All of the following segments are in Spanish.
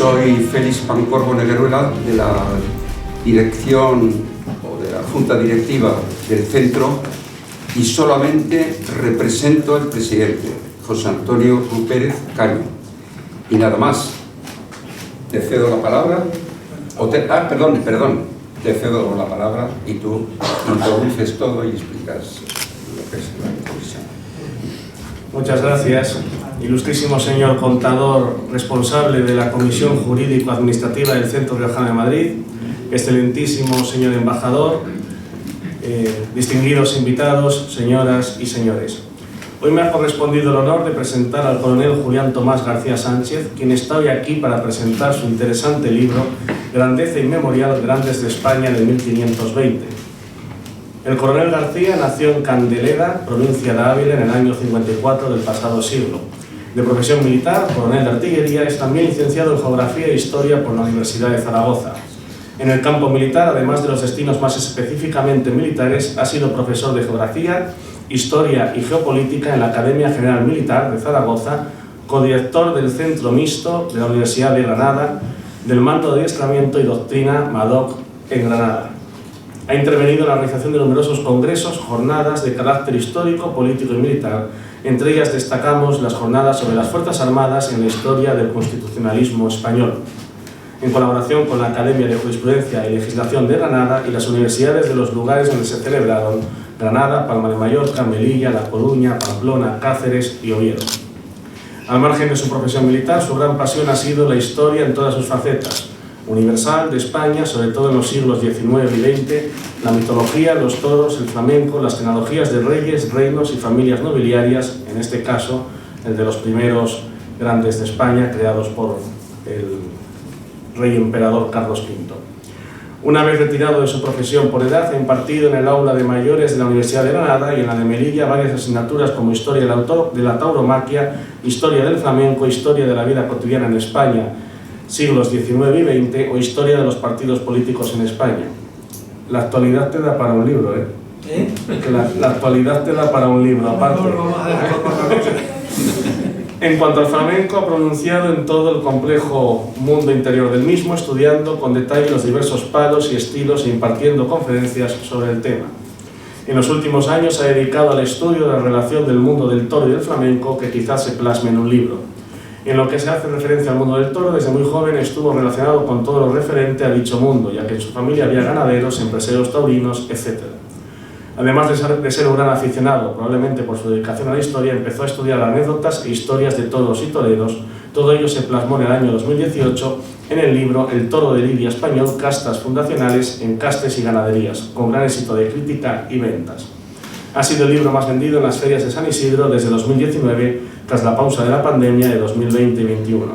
Soy Félix Pancorbo Negueruela, de la dirección o de la junta directiva del centro, y solamente represento al presidente, José Antonio Rupérez Caño. Y nada más. Te cedo la palabra. Te cedo la palabra y tú introduces todo y explicas lo que es la comisión. Muchas gracias. Ilustrísimo señor contador responsable de la Comisión Jurídico-Administrativa del Centro Riojano de Madrid, excelentísimo señor embajador, distinguidos invitados, señoras y señores. Hoy me ha correspondido el honor de presentar al coronel Julián Tomás García Sánchez, quien está hoy aquí para presentar su interesante libro Grandeza Inmemorial, Grandes de España de 1520. El coronel García nació en Candeleda, provincia de Ávila, en el año 54 del pasado siglo. De profesión militar, coronel de artillería, es también licenciado en Geografía e Historia por la Universidad de Zaragoza. En el campo militar, además de los destinos más específicamente militares, ha sido profesor de Geografía, Historia y Geopolítica en la Academia General Militar de Zaragoza, codirector del Centro Mixto de la Universidad de Granada, del Mando de Adiestramiento y Doctrina MADOC en Granada. Ha intervenido en la realización de numerosos congresos, jornadas de carácter histórico, político y militar. Entre ellas destacamos las jornadas sobre las Fuerzas Armadas en la historia del constitucionalismo español, en colaboración con la Academia de Jurisprudencia y Legislación de Granada y las universidades de los lugares donde se celebraron: Granada, Palma de Mallorca, Melilla, La Coruña, Pamplona, Cáceres y Oviedo. Al margen de su profesión militar, su gran pasión ha sido la historia en todas sus facetas: universal, de España, sobre todo en los siglos XIX y XX, la mitología, los toros, el flamenco, las genealogías de reyes, reinos y familias nobiliarias, en este caso el de los primeros grandes de España, creados por el rey emperador Carlos V. Una vez retirado de su profesión por edad, ha impartido en el aula de mayores de la Universidad de Granada y en la de Melilla varias asignaturas como Historia de la Tauromaquia, Historia del Flamenco, Historia de la vida cotidiana en España, siglos XIX y XX, o Historia de los partidos políticos en España. La actualidad te da para un libro, ¿eh? Que la actualidad te da para un libro, aparte. En cuanto al flamenco, ha pronunciado en todo el complejo mundo interior del mismo, estudiando con detalle los diversos palos y estilos e impartiendo conferencias sobre el tema. En los últimos años se ha dedicado al estudio de la relación del mundo del toro y del flamenco, que quizás se plasme en un libro. En lo que se hace referencia al mundo del toro, desde muy joven estuvo relacionado con todo lo referente a dicho mundo, ya que en su familia había ganaderos, empresarios taurinos, etc. Además de ser un gran aficionado, probablemente por su dedicación a la historia, empezó a estudiar anécdotas e historias de toros y toreros. Todo ello se plasmó en el año 2018 en el libro El toro de lidia español, castas fundacionales, encastes y ganaderías, con gran éxito de crítica y ventas. Ha sido el libro más vendido en las ferias de San Isidro desde 2019, tras la pausa de la pandemia de 2020 y 2021.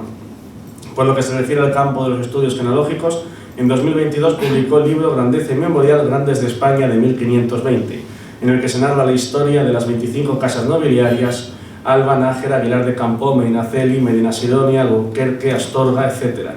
Por lo que se refiere al campo de los estudios genealógicos, en 2022 publicó el libro Grandeza Inmemorial, Grandes de España de 1520, en el que se narra la historia de las 25 casas nobiliarias: Alba, Nájera, Aguilar de Campoo, Medinaceli, Medina Sidonia, Alburquerque, Astorga, etc.,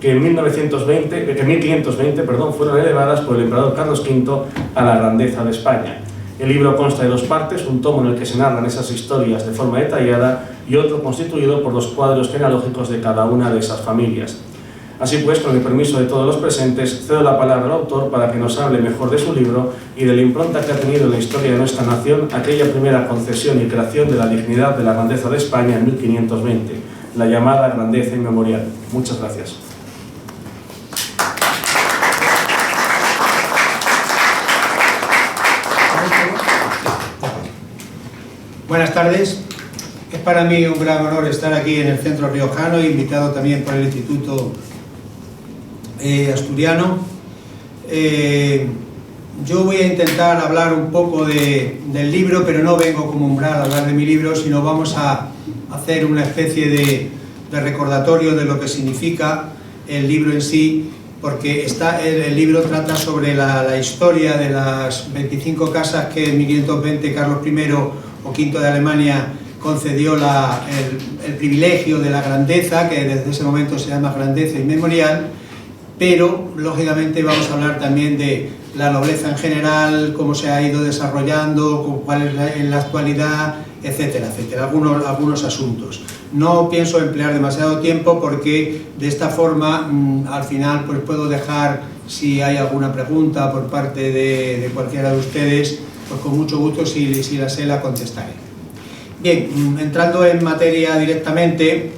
que en 1520 fueron elevadas por el emperador Carlos V a la grandeza de España. El libro consta de dos partes, un tomo en el que se narran esas historias de forma detallada y otro constituido por los cuadros genealógicos de cada una de esas familias. Así pues, con el permiso de todos los presentes, cedo la palabra al autor para que nos hable mejor de su libro y de la impronta que ha tenido en la historia de nuestra nación aquella primera concesión y creación de la dignidad de la grandeza de España en 1520, la llamada Grandeza Inmemorial. Muchas gracias. Buenas tardes. Es para mí un gran honor estar aquí en el Centro Riojano, invitado también por el Instituto Asturiano. Yo voy a intentar hablar un poco del libro, pero no vengo como umbral a hablar de mi libro, sino vamos a hacer una especie de recordatorio de lo que significa el libro en sí, porque el libro trata sobre la historia de las 25 casas que en 1520 Carlos I o V de Alemania concedió el privilegio de la grandeza, que desde ese momento se llama Grandeza Inmemorial, pero lógicamente vamos a hablar también de la nobleza en general, cómo se ha ido desarrollando, cuál es en la actualidad, etcétera, etcétera, algunos asuntos. No pienso emplear demasiado tiempo porque de esta forma al final pues puedo dejar, si hay alguna pregunta por parte de cualquiera de ustedes, pues con mucho gusto, si la sé, la contestaré. Bien, entrando en materia directamente,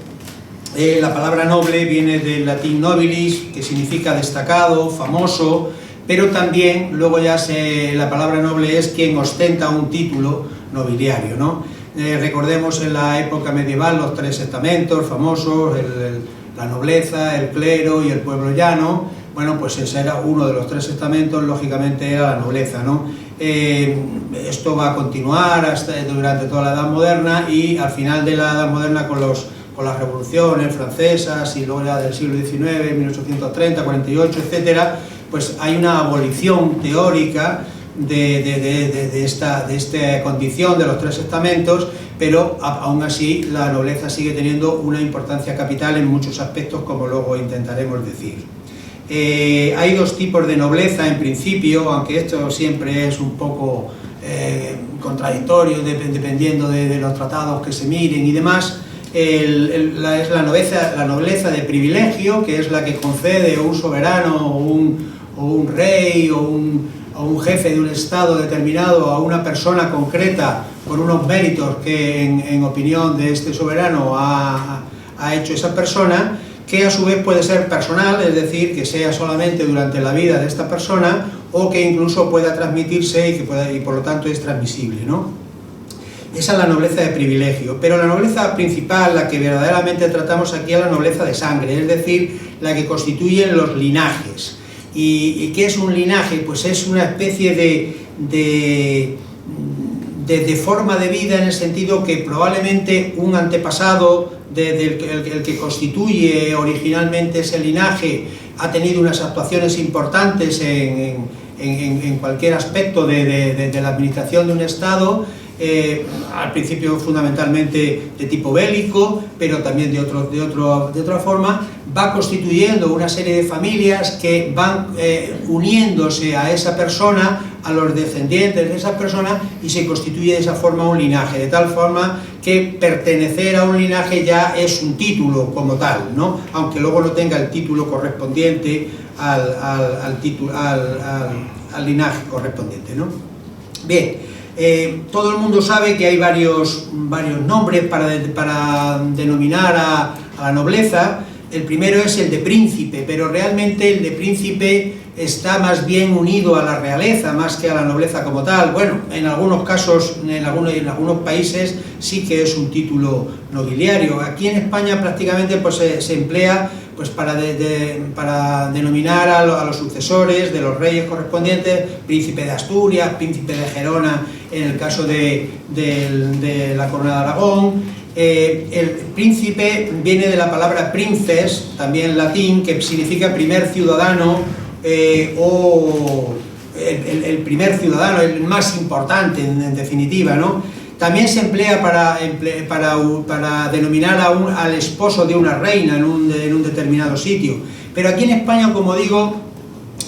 la palabra noble viene del latín nobilis, que significa destacado, famoso, pero también luego ya la palabra noble es quien ostenta un título nobiliario, ¿no? Recordemos en la época medieval los tres estamentos famosos, la nobleza, el clero y el pueblo llano. Bueno, pues ese era uno de los tres estamentos, lógicamente era la nobleza, ¿no? Esto va a continuar durante toda la Edad Moderna, y al final de la Edad Moderna con las revoluciones francesas y luego ya del siglo XIX, 1830, 48, etcétera, pues hay una abolición teórica de esta condición de los tres estamentos, pero aún así la nobleza sigue teniendo una importancia capital en muchos aspectos, como luego intentaremos decir. Hay dos tipos de nobleza en principio, aunque esto siempre es un poco contradictorio dependiendo de los tratados que se miren y demás. Es la nobleza de privilegio, que es la que concede un soberano o un rey o un jefe de un estado determinado a una persona concreta por unos méritos que en opinión de este soberano ha hecho esa persona, que a su vez puede ser personal, es decir, que sea solamente durante la vida de esta persona, o que incluso pueda transmitirse y por lo tanto es transmisible, ¿no? Esa es la nobleza de privilegio, pero la nobleza principal, la que verdaderamente tratamos aquí, es la nobleza de sangre, es decir, la que constituyen los linajes. ¿Y qué es un linaje? Pues es una especie de forma de vida, en el sentido que probablemente un antepasado el que constituye originalmente ese linaje ha tenido unas actuaciones importantes en cualquier aspecto de la administración de un estado, al principio fundamentalmente de tipo bélico, pero también de otra forma, va constituyendo una serie de familias que van uniéndose a esa persona, a los descendientes de esa persona, y se constituye de esa forma un linaje, de tal forma que pertenecer a un linaje ya es un título como tal, ¿no? Aunque luego no tenga el título correspondiente al linaje correspondiente, ¿no? Bien. Todo el mundo sabe que hay varios nombres para denominar a la nobleza. El primero es el de príncipe, pero realmente el de príncipe está más bien unido a la realeza más que a la nobleza como tal. Bueno, en algunos casos, en algunos países sí que es un título nobiliario. Aquí en España prácticamente pues, se emplea pues, para denominar a los sucesores de los reyes correspondientes, príncipe de Asturias, príncipe de Gerona en el caso de la Corona de Aragón. El príncipe viene de la palabra princes, también latín, que significa primer ciudadano, o el primer ciudadano, el más importante en definitiva, ¿no? También se emplea para denominar al esposo de una reina en un determinado sitio. Pero aquí en España, como digo,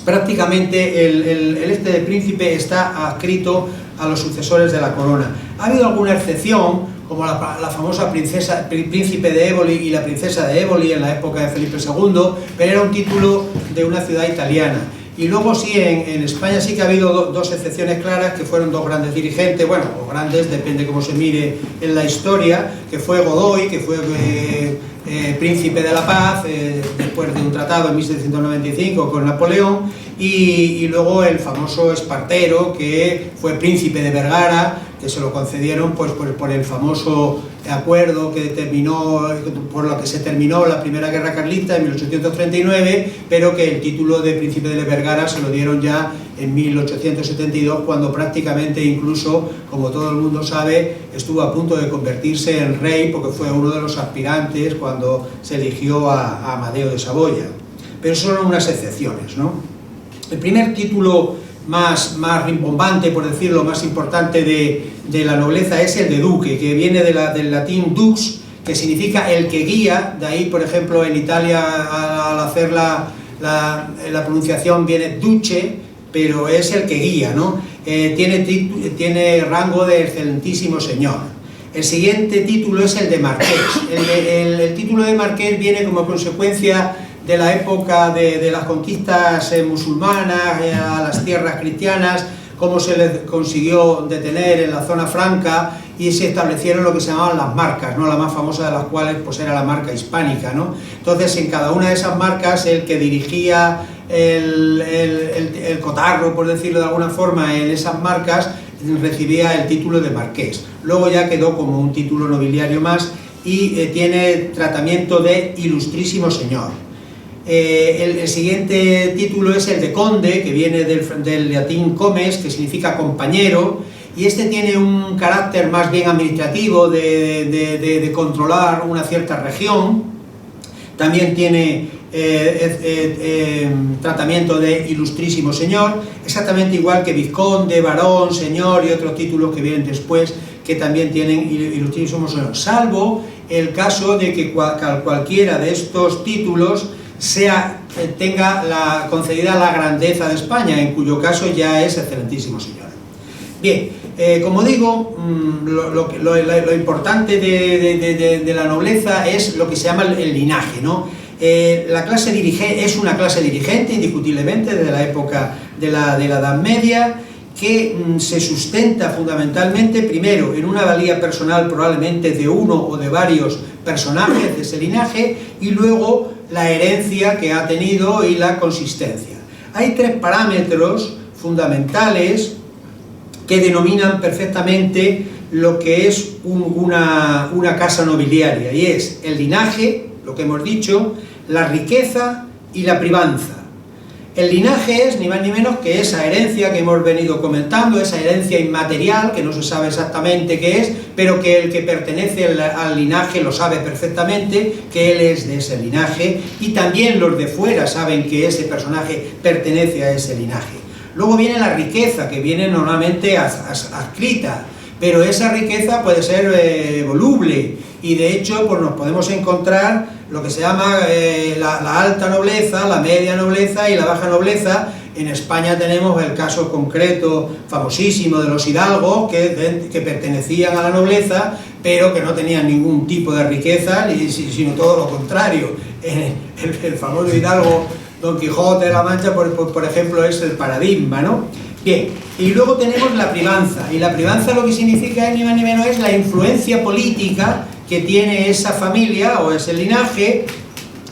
prácticamente el este de príncipe está adscrito a los sucesores de la corona. Ha habido alguna excepción, como la famosa príncipe de Éboli y la princesa de Éboli en la época de Felipe II, pero era un título de una ciudad italiana. Y luego sí, en España sí que ha habido dos excepciones claras, que fueron dos grandes dirigentes, bueno, o grandes, depende cómo se mire en la historia, que fue Godoy, que fue príncipe de la paz, después de un tratado en 1795 con Napoleón, y luego el famoso Espartero, que fue príncipe de Vergara, que se lo concedieron pues por el famoso acuerdo que por lo que se terminó la Primera Guerra Carlista en 1839, pero que el título de príncipe de Vergara se lo dieron ya en 1872, cuando prácticamente incluso, como todo el mundo sabe, estuvo a punto de convertirse en rey, porque fue uno de los aspirantes cuando se eligió a Amadeo de Saboya. Pero son unas excepciones, ¿no? El primer título más rimbombante, por decirlo, más importante de la nobleza es el de duque, que viene del latín dux, que significa el que guía. De ahí, por ejemplo, en Italia, al hacer la pronunciación viene duce, pero es el que guía, ¿no? Tiene rango de excelentísimo señor. El siguiente título es el de marqués. El título de marqués viene como consecuencia de la época de las conquistas musulmanas a las tierras cristianas, cómo se les consiguió detener en la zona franca y se establecieron lo que se llamaban las marcas, ¿no? La más famosa de las cuales pues era la marca hispánica, ¿no? Entonces, en cada una de esas marcas, el que dirigía el cotarro, por decirlo de alguna forma, en esas marcas, recibía el título de marqués. Luego ya quedó como un título nobiliario más y tiene tratamiento de ilustrísimo señor. El siguiente título es el de conde, que viene del latín comes, que significa compañero, y este tiene un carácter más bien administrativo de controlar una cierta región. También tiene tratamiento de ilustrísimo señor, exactamente igual que vizconde, barón, señor y otros títulos que vienen después, que también tienen ilustrísimo señor, salvo el caso de que cualquiera de estos títulos tenga concedida la grandeza de España, en cuyo caso ya es excelentísimo señor. Bien, como digo, lo importante de la nobleza es lo que se llama el linaje, ¿no? La clase dirigente es una clase dirigente, indiscutiblemente, desde la época de la Edad Media, que se sustenta fundamentalmente, primero, en una valía personal probablemente de uno o de varios personajes de ese linaje, y luego la herencia que ha tenido y la consistencia. Hay tres parámetros fundamentales que denominan perfectamente lo que es una casa nobiliaria, y es el linaje, lo que hemos dicho, la riqueza y la privanza. El linaje es ni más ni menos que esa herencia que hemos venido comentando, esa herencia inmaterial que no se sabe exactamente qué es, pero que el que pertenece al linaje lo sabe perfectamente, que él es de ese linaje, y también los de fuera saben que ese personaje pertenece a ese linaje. Luego viene la riqueza, que viene normalmente adscrita, pero esa riqueza puede ser voluble, y de hecho pues nos podemos encontrar lo que se llama la alta nobleza, la media nobleza y la baja nobleza. En España tenemos el caso concreto famosísimo de los hidalgos que pertenecían a la nobleza, pero que no tenían ningún tipo de riqueza, sino todo lo contrario. El famoso hidalgo Don Quijote de la Mancha, por ejemplo, es el paradigma, ¿no? Bien, y luego tenemos la privanza, y la privanza lo que significa ni más ni menos es la influencia política que tiene esa familia o ese linaje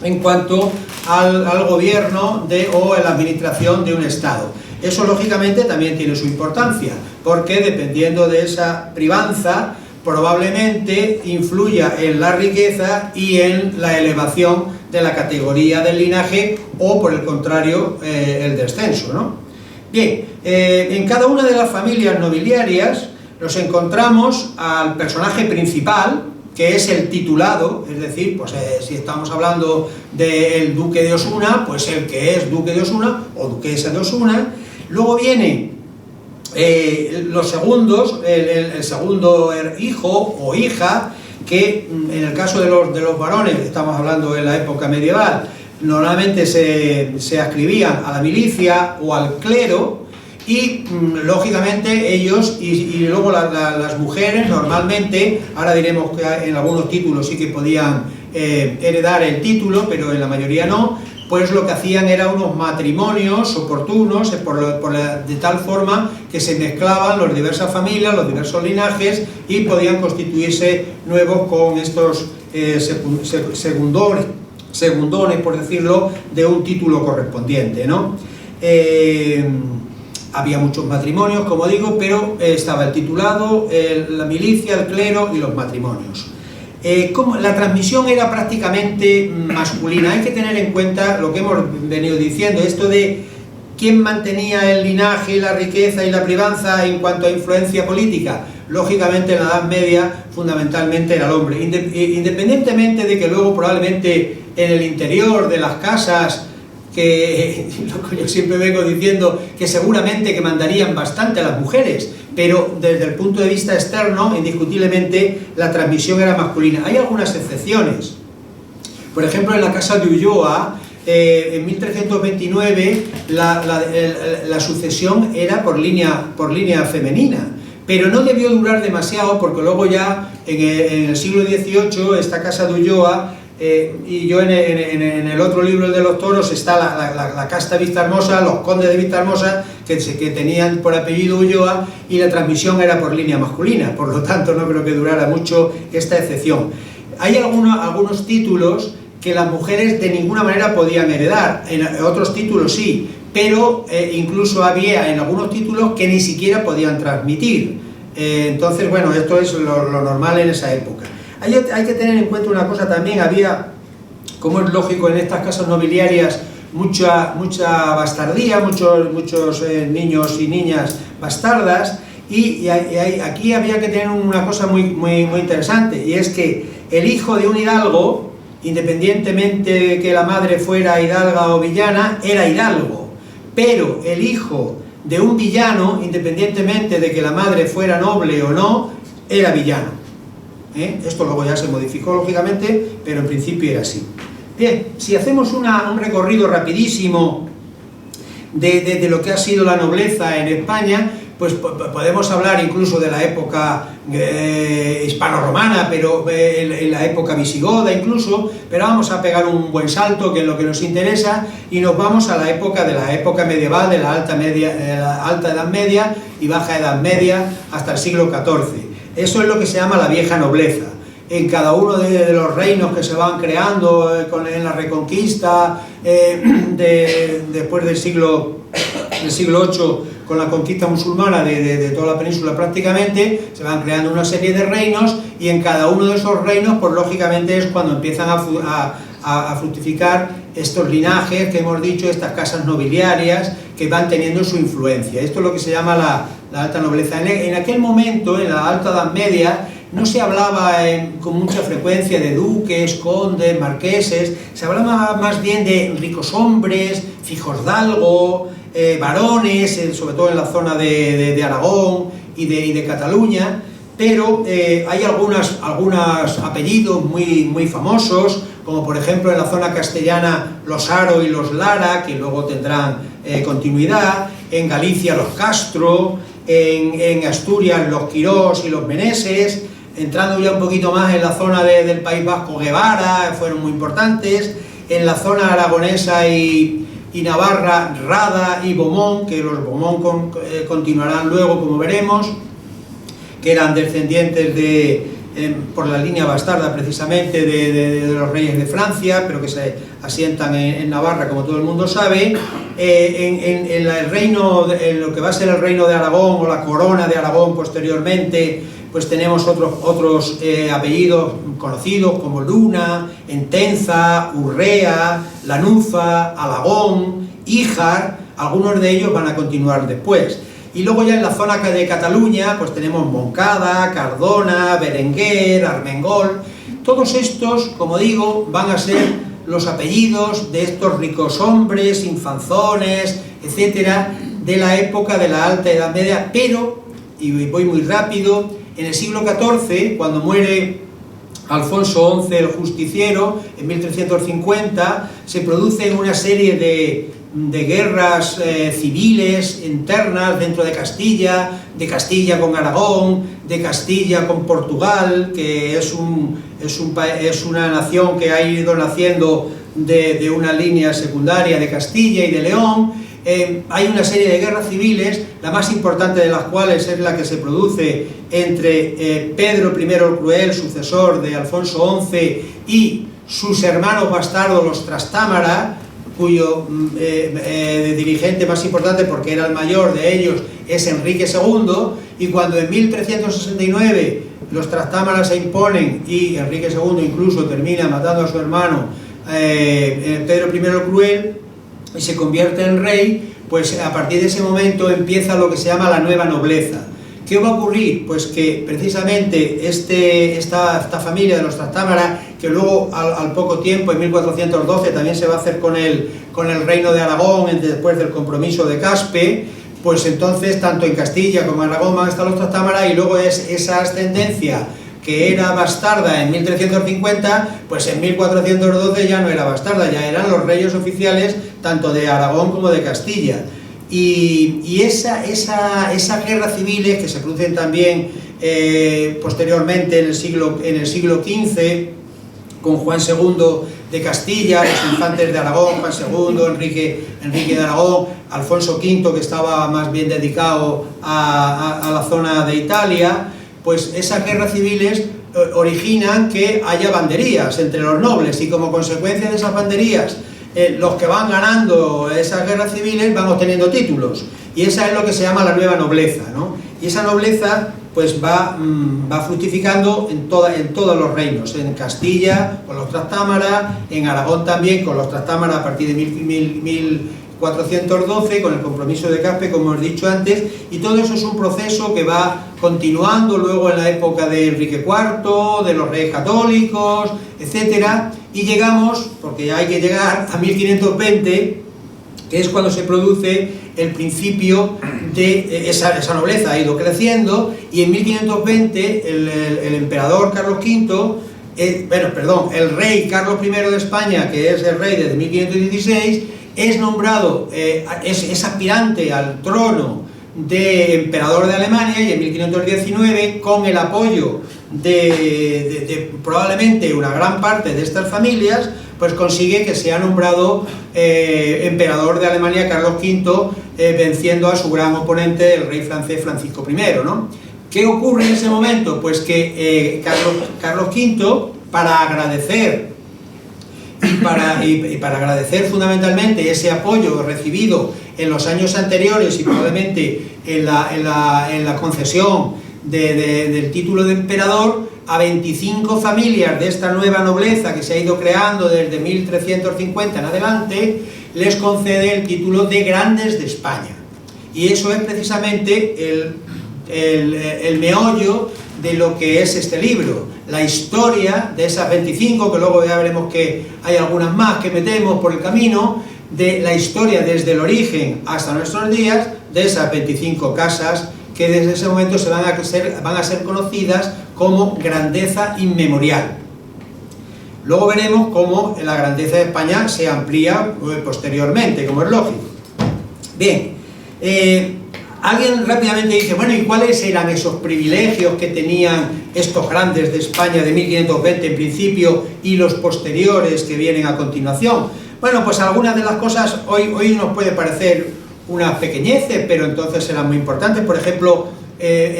en cuanto al gobierno o a la administración de un estado. Eso lógicamente también tiene su importancia, porque dependiendo de esa privanza probablemente influya en la riqueza y en la elevación de la categoría del linaje, o por el contrario el descenso, ¿no? Bien, en cada una de las familias nobiliarias nos encontramos al personaje principal, que es el titulado, es decir, pues si estamos hablando del duque de Osuna, pues el que es duque de Osuna o duquesa de Osuna. Luego viene los segundos, el segundo hijo o hija, que en el caso de los varones, estamos hablando de la época medieval, normalmente se adscribían a la milicia o al clero, y lógicamente ellos y luego las mujeres normalmente, ahora diremos que en algunos títulos sí que podían heredar el título, pero en la mayoría no, pues lo que hacían era unos matrimonios oportunos de tal forma que se mezclaban las diversas familias, los diversos linajes, y podían constituirse nuevos con estos segundones, por decirlo, de un título correspondiente, ¿no? Había muchos matrimonios, como digo, pero estaba el titulado, la milicia, el clero y los matrimonios. La transmisión era prácticamente masculina. Hay que tener en cuenta lo que hemos venido diciendo, esto de quién mantenía el linaje, la riqueza y la privanza en cuanto a influencia política. Lógicamente en la Edad Media fundamentalmente era el hombre, independientemente de que luego probablemente en el interior de las casas, que lo que yo siempre vengo diciendo, que seguramente que mandarían bastante a las mujeres, pero desde el punto de vista externo, indiscutiblemente, la transmisión era masculina. Hay algunas excepciones. Por ejemplo, en la casa de Ulloa, en 1329 la sucesión era por línea femenina, pero no debió durar demasiado, porque luego ya en el siglo XVIII esta casa de Ulloa, y yo en el otro libro, el de los toros, está la casta Vistahermosa, los condes de Vistahermosa, que tenían por apellido Ulloa, y la transmisión era por línea masculina, por lo tanto no creo que durara mucho esta excepción. Hay algunos títulos que las mujeres de ninguna manera podían heredar, en otros títulos sí, pero incluso había en algunos títulos que ni siquiera podían transmitir. Entonces, bueno, esto es lo normal en esa época. Hay que tener en cuenta una cosa también: había, como es lógico en estas casas nobiliarias, mucha bastardía, muchos niños y niñas bastardas, y aquí había que tener una cosa muy interesante, y es que el hijo de un hidalgo, independientemente de que la madre fuera hidalga o villana, era hidalgo, pero el hijo de un villano, independientemente de que la madre fuera noble o no, era villano. Esto luego ya se modificó lógicamente, pero en principio era así. Bien, si hacemos un recorrido rapidísimo de lo que ha sido la nobleza en España, pues podemos hablar incluso de la época hispano-romana, pero en la época visigoda incluso, pero vamos a pegar un buen salto, que es lo que nos interesa, y nos vamos a la época medieval, de la alta Edad Media y Baja Edad Media, hasta el siglo XIV. Eso es lo que se llama la vieja nobleza. En cada uno de los reinos que se van creando en la Reconquista, después del siglo VIII, con la conquista musulmana de toda la península prácticamente, se van creando una serie de reinos, y en cada uno de esos reinos, pues lógicamente es cuando empiezan a fructificar estos linajes que hemos dicho, estas casas nobiliarias que van teniendo su influencia. Esto es lo que se llama la alta nobleza. En aquel momento, en la Alta Edad Media, no se hablaba con mucha frecuencia de duques, condes, marqueses, se hablaba más bien de ricos hombres, fijosdalgo, varones, sobre todo en la zona de Aragón y de Cataluña, pero hay algunos apellidos muy famosos, como por ejemplo en la zona castellana los Haro y los Lara, que luego tendrán continuidad, en Galicia los Castro, en Asturias los Quirós y los Meneses, entrando ya un poquito más en la zona del País Vasco, Guevara, fueron muy importantes, en la zona aragonesa y Navarra, Rada y Beaumont, que los Beaumont continuarán luego, como veremos, que eran descendientes por la línea bastarda precisamente de los reyes de Francia, pero que se asientan en Navarra, como todo el mundo sabe. En lo que va a ser el reino de Aragón, o la corona de Aragón posteriormente, pues tenemos otros apellidos conocidos como Luna, Entenza, Urrea, Lanuza, Alagón, Híjar. Algunos de ellos van a continuar después. Y luego ya en la zona de Cataluña, pues tenemos Moncada, Cardona, Berenguer, Armengol. Todos estos, como digo, van a ser los apellidos de estos ricos hombres, infanzones, etcétera, de la época de la Alta Edad Media, pero, y voy muy rápido, en el siglo XIV, cuando muere Alfonso XI el Justiciero, en 1350, se producen una serie de guerras civiles internas dentro de Castilla con Aragón, de Castilla con Portugal, que es una nación que ha ido naciendo de una línea secundaria de Castilla y de León. Hay una serie de guerras civiles, la más importante de las cuales es la que se produce entre Pedro I el Cruel, sucesor de Alfonso XI, y sus hermanos bastardos, los Trastámara, cuyo dirigente más importante, porque era el mayor de ellos, es Enrique II, y cuando en 1369 los Trastámara se imponen y Enrique II incluso termina matando a su hermano Pedro I el Cruel y se convierte en rey, pues a partir de ese momento empieza lo que se llama la nueva nobleza. ¿Qué va a ocurrir? Pues que precisamente esta familia de los Trastámara, que luego al poco tiempo, en 1412, también se va a hacer con el reino de Aragón, después del compromiso de Caspe, pues entonces tanto en Castilla como en Aragón van a estar los Trastámara, y luego es esa ascendencia que era bastarda en 1350, pues en 1412 ya no era bastarda, ya eran los reyes oficiales tanto de Aragón como de Castilla. Y esas guerras civiles que se producen también posteriormente en el siglo XV, con Juan II de Castilla, los infantes de Aragón, Juan II, Enrique de Aragón, Alfonso V, que estaba más bien dedicado a la zona de Italia, pues esas guerras civiles originan que haya banderías entre los nobles, y como consecuencia de esas banderías, los que van ganando esas guerras civiles van obteniendo títulos, y esa es lo que se llama la nueva nobleza, ¿no? Y esa nobleza pues va fructificando en todos los reinos, en Castilla con los Trastámara, en Aragón también con los Trastámara a partir de 1412, con el compromiso de Caspe, como hemos dicho antes, y todo eso es un proceso que va continuando luego en la época de Enrique IV, de los reyes católicos, etcétera, y llegamos, porque hay que llegar a 1520, que es cuando se produce el principio de esa nobleza. Ha ido creciendo, y en 1520 el emperador Carlos V, el rey Carlos I de España, que es el rey desde 1516, es nombrado, es aspirante al trono de emperador de Alemania, y en 1519, con el apoyo de probablemente una gran parte de estas familias, pues consigue que sea nombrado emperador de Alemania Carlos V, venciendo a su gran oponente, el rey francés Francisco I, ¿no? ¿Qué ocurre en ese momento? Pues que Carlos V, para agradecer y para agradecer fundamentalmente ese apoyo recibido en los años anteriores, y probablemente en la concesión del título de emperador, a 25 familias de esta nueva nobleza que se ha ido creando desde 1350 en adelante, les concede el título de Grandes de España. Y eso es precisamente el meollo de lo que es este libro, la historia de esas 25, que luego ya veremos que hay algunas más que metemos por el camino, de la historia desde el origen hasta nuestros días, de esas 25 casas que desde ese momento van a ser conocidas como grandeza inmemorial. Luego veremos cómo la grandeza de España se amplía posteriormente, como es lógico. Bien, alguien rápidamente dice, bueno, ¿y cuáles eran esos privilegios que tenían estos grandes de España de 1520 en principio y los posteriores que vienen a continuación? Bueno, pues algunas de las cosas hoy nos puede parecer unas pequeñeces, pero entonces eran muy importantes. Por ejemplo,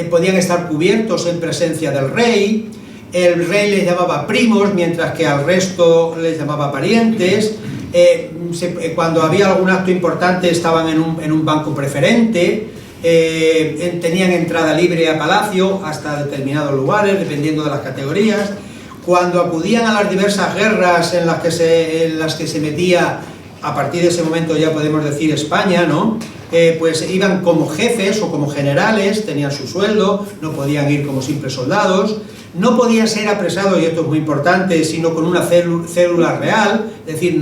podían estar cubiertos en presencia del rey, el rey les llamaba primos, mientras que al resto les llamaba parientes, cuando había algún acto importante estaban en un banco preferente, tenían entrada libre a palacio hasta determinados lugares, dependiendo de las categorías. Cuando acudían a las diversas guerras en las que se metía, a partir de ese momento ya podemos decir España, ¿no? Pues iban como jefes o como generales, tenían su sueldo, no podían ir como simples soldados, no podían ser apresados, y esto es muy importante, sino con una cédula real, es decir,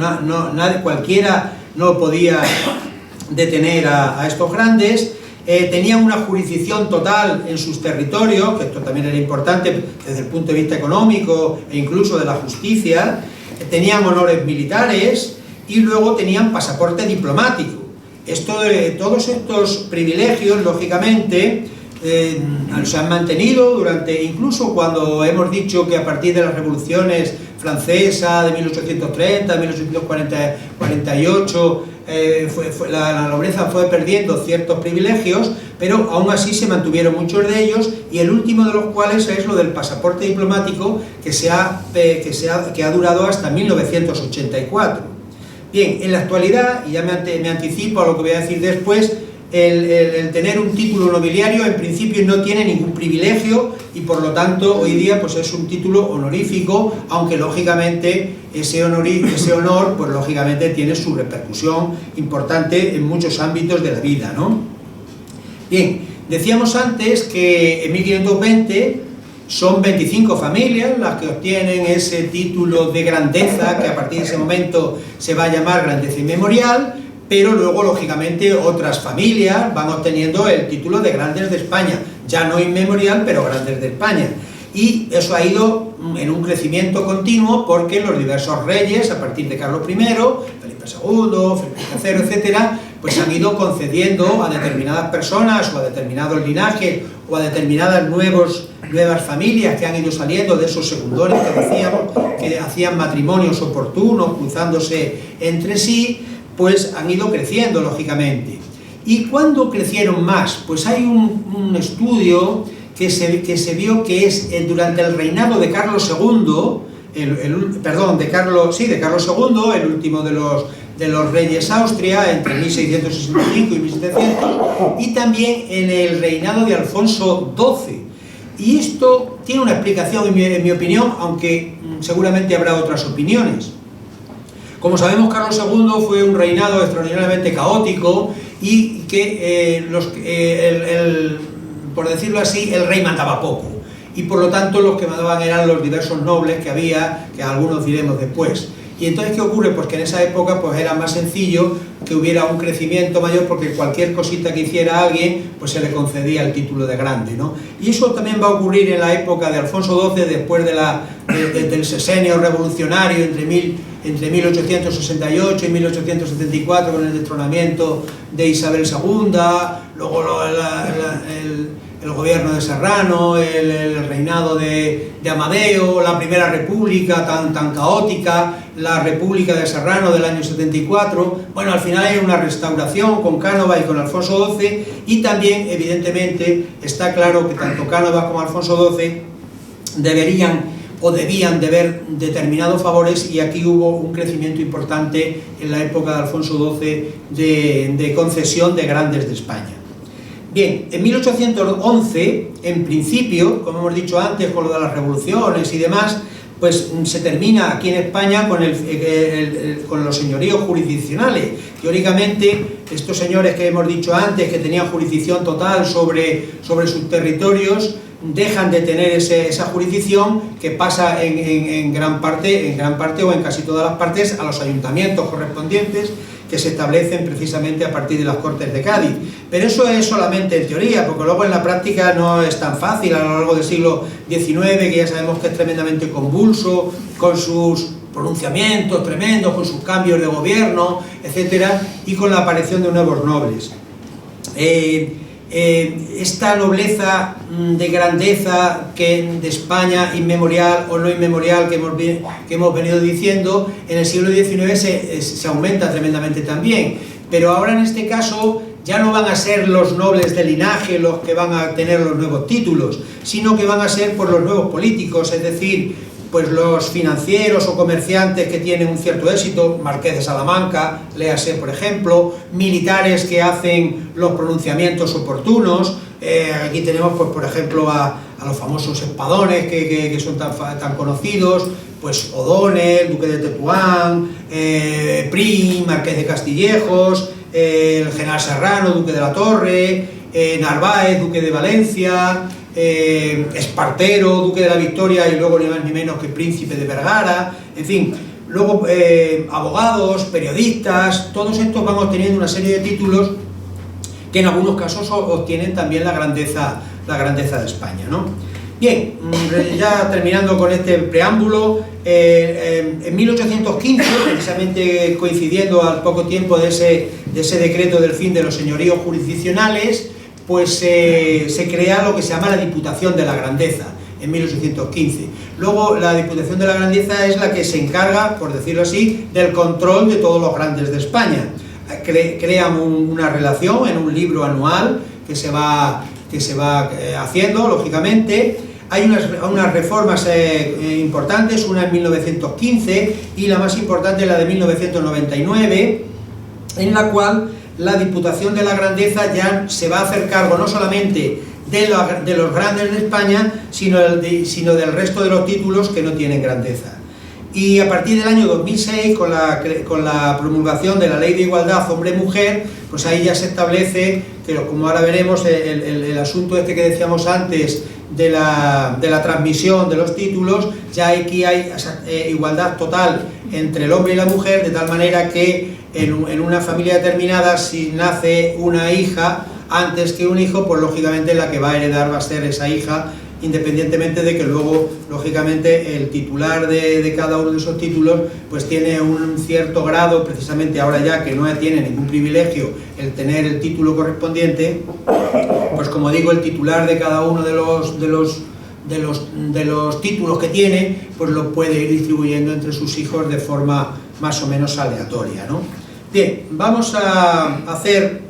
cualquiera no podía detener a estos grandes. Tenían una jurisdicción total en sus territorios, que esto también era importante desde el punto de vista económico e incluso de la justicia. Tenían honores militares y luego tenían pasaporte diplomático. Todos estos privilegios, lógicamente, se han mantenido durante, incluso cuando hemos dicho que a partir de las revoluciones francesa de 1830, 1848, la nobleza fue perdiendo ciertos privilegios, pero aún así se mantuvieron muchos de ellos, y el último de los cuales es lo del pasaporte diplomático, que ha durado hasta 1984. Bien, en la actualidad, y ya me anticipo a lo que voy a decir después, el tener un título nobiliario en principio no tiene ningún privilegio, y por lo tanto hoy día pues es un título honorífico, aunque lógicamente ese honor pues lógicamente tiene su repercusión importante en muchos ámbitos de la vida, ¿no? Bien, decíamos antes que en 1520 son 25 familias las que obtienen ese título de grandeza, que a partir de ese momento se va a llamar grandeza inmemorial, pero luego lógicamente otras familias van obteniendo el título de Grandes de España, ya no inmemorial, pero Grandes de España. y eso ha ido en un crecimiento continuo porque los diversos reyes, a partir de Carlos I, Felipe II, Felipe III, etcétera, pues han ido concediendo a determinadas personas o a determinados linajes o a determinadas nuevas familias que han ido saliendo de esos secundores que decíamos, que hacían matrimonios oportunos, cruzándose entre sí, pues han ido creciendo, lógicamente. ¿Y cuándo crecieron más? Pues hay un estudio que se vio que es durante el reinado de Carlos II, de Carlos II, el último de los reyes Austria, entre 1665 y 1700, y también en el reinado de Alfonso XII. Y esto tiene una explicación, en mi opinión, aunque seguramente habrá otras opiniones. Como sabemos, Carlos II fue un reinado extraordinariamente caótico y que, por decirlo así, el rey mandaba poco. Y por lo tanto los que mandaban eran los diversos nobles que había, que algunos diremos después. Y entonces, ¿qué ocurre? Pues que en esa época pues era más sencillo que hubiera un crecimiento mayor, porque cualquier cosita que hiciera alguien, pues se le concedía el título de grande, ¿no? Y eso también va a ocurrir en la época de Alfonso XII, después del sexenio revolucionario entre 1868 y 1874, con el destronamiento de Isabel II, luego el gobierno de Serrano, el reinado de Amadeo, la Primera República tan caótica, la República de Serrano del año 74. Bueno, al final hay una restauración con Cánovas y con Alfonso XII, y también, evidentemente, está claro que tanto Cánovas como Alfonso XII debían de ver determinados favores, y aquí hubo un crecimiento importante en la época de Alfonso XII de concesión de grandes de España. Bien, en 1811, en principio, como hemos dicho antes, con lo de las revoluciones y demás, pues se termina aquí en España con los señoríos jurisdiccionales. Teóricamente, estos señores que hemos dicho antes, que tenían jurisdicción total sobre sus territorios, dejan de tener esa jurisdicción, que pasa en gran parte o en casi todas las partes a los ayuntamientos correspondientes, que se establecen precisamente a partir de las Cortes de Cádiz. Pero eso es solamente en teoría, porque luego en la práctica no es tan fácil. A lo largo del siglo XIX, que ya sabemos que es tremendamente convulso, con sus pronunciamientos tremendos, con sus cambios de gobierno, etcétera, y con la aparición de nuevos nobles. Esta nobleza de grandeza de España inmemorial o no inmemorial que hemos venido diciendo, en el siglo XIX se aumenta tremendamente también, pero ahora en este caso ya no van a ser los nobles de linaje los que van a tener los nuevos títulos, sino que van a ser por los nuevos políticos, es decir, pues los financieros o comerciantes que tienen un cierto éxito, Marqués de Salamanca, léase por ejemplo, militares que hacen los pronunciamientos oportunos. Aquí tenemos, pues, por ejemplo, a los famosos espadones que son tan conocidos, pues O'Donnell, duque de Tetuán, Prim, Marqués de Castillejos, el general Serrano, duque de la Torre, Narváez, duque de Valencia, Espartero, duque de la Victoria, y luego ni más ni menos que príncipe de Vergara, en fin. Luego abogados, periodistas, todos estos van obteniendo una serie de títulos que en algunos casos obtienen también la grandeza de España, ¿no? Bien, ya terminando con este preámbulo, en 1815, precisamente coincidiendo al poco tiempo de ese decreto del fin de los señoríos jurisdiccionales, pues se crea lo que se llama la Diputación de la Grandeza, en 1815. Luego, la Diputación de la Grandeza es la que se encarga, por decirlo así, del control de todos los grandes de España. Crean una relación en un libro anual que se va haciendo, lógicamente. Hay unas reformas importantes, una en 1915 y la más importante, la de 1999, en la cual la Diputación de la Grandeza ya se va a hacer cargo no solamente de los grandes de España, sino del resto de los títulos que no tienen grandeza. Y a partir del año 2006, con la promulgación de la Ley de Igualdad Hombre-Mujer, pues ahí ya se establece, que como ahora veremos, el asunto este que decíamos antes de la transmisión de los títulos, ya aquí hay igualdad total entre el hombre y la mujer, de tal manera que en una familia determinada, si nace una hija antes que un hijo, pues lógicamente la que va a heredar va a ser esa hija, independientemente de que luego, lógicamente, el titular de cada uno de esos títulos pues tiene un cierto grado, precisamente ahora ya que no tiene ningún privilegio el tener el título correspondiente, pues como digo, el titular de cada uno de los títulos que tiene, pues lo puede ir distribuyendo entre sus hijos de forma más o menos aleatoria, ¿no? Bien, vamos a hacer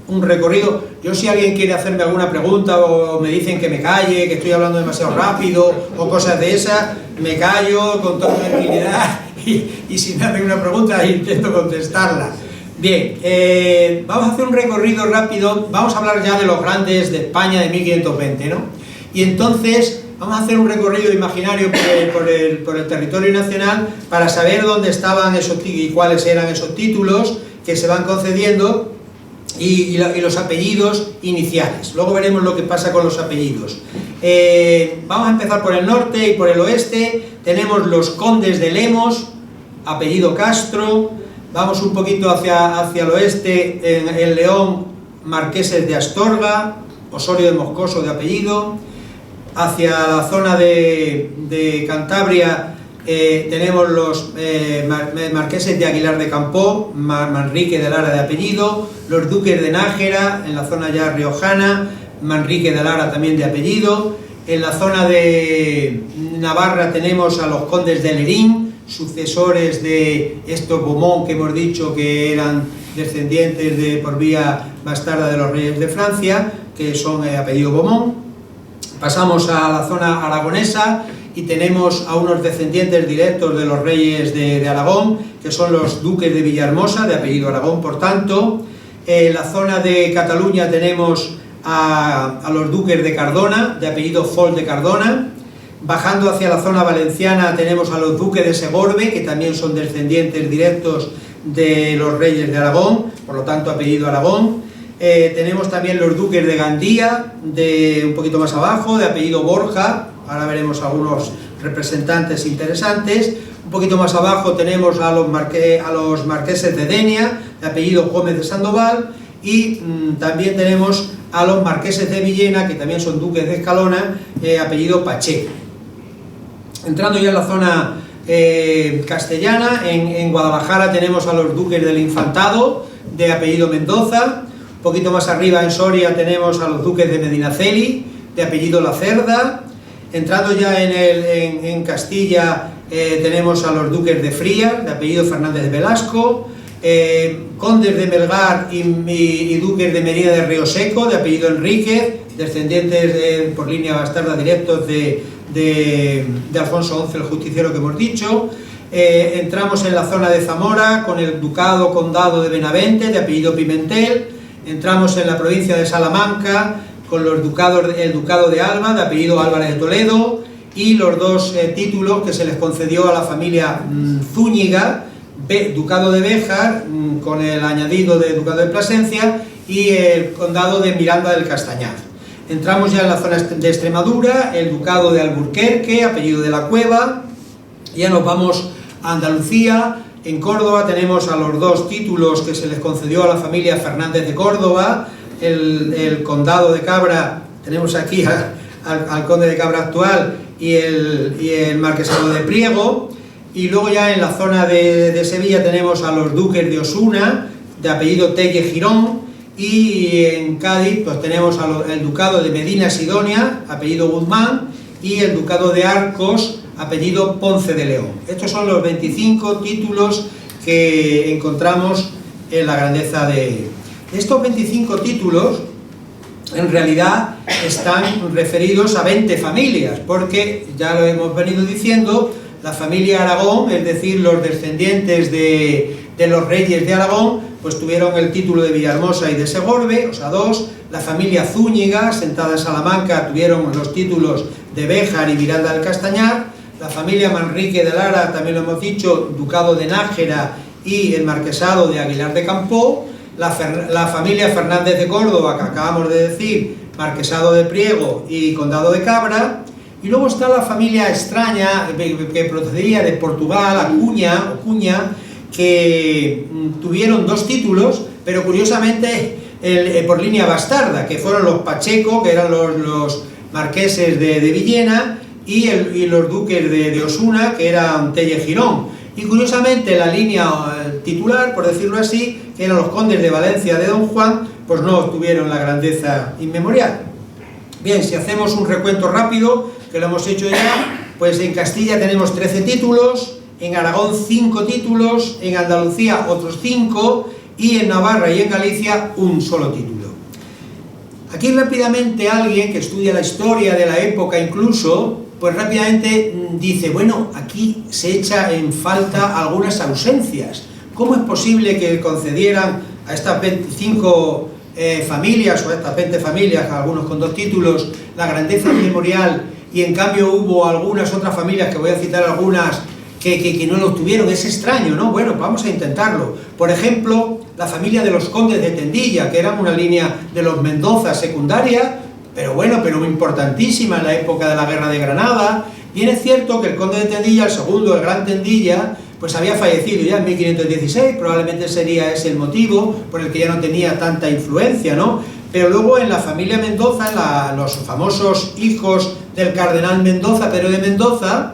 un recorrido. Yo, si alguien quiere hacerme alguna pregunta o me dicen que me calle, que estoy hablando demasiado rápido o cosas de esas, me callo con toda tranquilidad y si me hacen una pregunta intento contestarla. Bien, vamos a hacer un recorrido rápido, vamos a hablar ya de los grandes de España de 1520, ¿no? Y entonces vamos a hacer un recorrido imaginario por el territorio nacional para saber dónde estaban esos y cuáles eran esos títulos que se van concediendo y los apellidos iniciales. Luego veremos lo que pasa con los apellidos. Vamos a empezar por el norte y por el oeste. Tenemos los condes de Lemos, apellido Castro. Vamos un poquito hacia el oeste, en León, marqueses de Astorga, Osorio de Moscoso de apellido. Hacia la zona de Cantabria tenemos los marqueses de Aguilar de Campoo, Manrique de Lara de apellido, los duques de Nájera, en la zona ya riojana, Manrique de Lara también de apellido. En la zona de Navarra tenemos a los condes de Lerín, sucesores de estos Beaumont que hemos dicho que eran descendientes por vía bastarda de los reyes de Francia, que son apellido Beaumont. Pasamos a la zona aragonesa y tenemos a unos descendientes directos de los reyes de Aragón, que son los duques de Villahermosa, de apellido Aragón, por tanto. En la zona de Cataluña tenemos a los duques de Cardona, de apellido Fol de Cardona. Bajando hacia la zona valenciana tenemos a los duques de Segorbe, que también son descendientes directos de los reyes de Aragón, por lo tanto apellido Aragón. Tenemos también los duques de Gandía, un poquito más abajo, de apellido Borja. Ahora veremos algunos representantes interesantes. Un poquito más abajo tenemos a los marqueses de Denia, de apellido Gómez de Sandoval, y también tenemos a los marqueses de Villena, que también son duques de Escalona, apellido Pacheco. Entrando ya en la zona castellana, en Guadalajara tenemos a los duques del Infantado, de apellido Mendoza. Un poquito más arriba en Soria tenemos a los duques de Medinaceli, de apellido Lacerda. Entrando ya en Castilla tenemos a los duques de Frías, de apellido Fernández de Velasco. Condes de Melgar y duques de Medina de Rioseco, de apellido Enríquez, descendientes por línea bastarda directos de Alfonso XI el Justiciero que hemos dicho. Entramos en la zona de Zamora con el ducado condado de Benavente, de apellido Pimentel. Entramos en la provincia de Salamanca con el ducado de Alba, de apellido Álvarez de Toledo, y los dos títulos que se les concedió a la familia Zúñiga, ducado de Béjar, con el añadido de ducado de Plasencia, y el condado de Miranda del Castañar. Entramos ya en la zona de Extremadura, el ducado de Alburquerque, apellido de la Cueva. Ya nos vamos a Andalucía. En Córdoba tenemos a los dos títulos que se les concedió a la familia Fernández de Córdoba, el condado de Cabra, tenemos aquí al conde de Cabra actual, y el marquesado de Priego. Y luego ya en la zona de Sevilla tenemos a los duques de Osuna, de apellido Telle Girón, y en Cádiz pues tenemos el ducado de Medina Sidonia, apellido Guzmán, y el ducado de Arcos, apellido Ponce de León. Estos son los 25 títulos que encontramos en la grandeza de... Estos 25 títulos en realidad están referidos a 20 familias, porque ya lo hemos venido diciendo, la familia Aragón, es decir, los descendientes de los reyes de Aragón, pues tuvieron el título de Villahermosa y de Segorbe, o sea, dos. La familia Zúñiga, sentada en Salamanca, tuvieron los títulos de Béjar y Miranda del Castañar. La familia Manrique de Lara, también lo hemos dicho, ducado de Nájera y el marquesado de Aguilar de Campoo. La familia Fernández de Córdoba, que acabamos de decir, marquesado de Priego y condado de Cabra. Y luego está la familia extraña que procedía de Portugal, Acuña, que tuvieron dos títulos, pero curiosamente por línea bastarda, que fueron los Pacheco, que eran los marqueses de Villena y los duques de Osuna, que eran Telle Girón. Y curiosamente la línea titular, por decirlo así, que eran los condes de Valencia de Don Juan, pues no obtuvieron la grandeza inmemorial. Bien, si hacemos un recuento rápido, que lo hemos hecho ya, pues en Castilla tenemos 13 títulos, en Aragón 5 títulos, en Andalucía otros 5 y en Navarra y en Galicia un solo título. Aquí rápidamente alguien que estudia la historia de la época incluso, pues rápidamente dice, bueno, aquí se echa en falta algunas ausencias. ¿Cómo es posible que concedieran a estas 25 familias o a estas 20 familias, algunos con 2 títulos, la grandeza inmemorial y en cambio hubo algunas otras familias, que voy a citar algunas, que no lo obtuvieron? Es extraño, ¿no? Bueno, vamos a intentarlo. Por ejemplo, la familia de los condes de Tendilla, que eran una línea de los Mendoza secundaria, pero bueno, pero importantísima en la época de la Guerra de Granada. Bien es cierto que el conde de Tendilla, el segundo, el gran Tendilla, pues había fallecido ya en 1516, probablemente sería ese el motivo por el que ya no tenía tanta influencia, ¿no? Pero luego en la familia Mendoza, los famosos hijos del cardenal Mendoza, Pedro de Mendoza,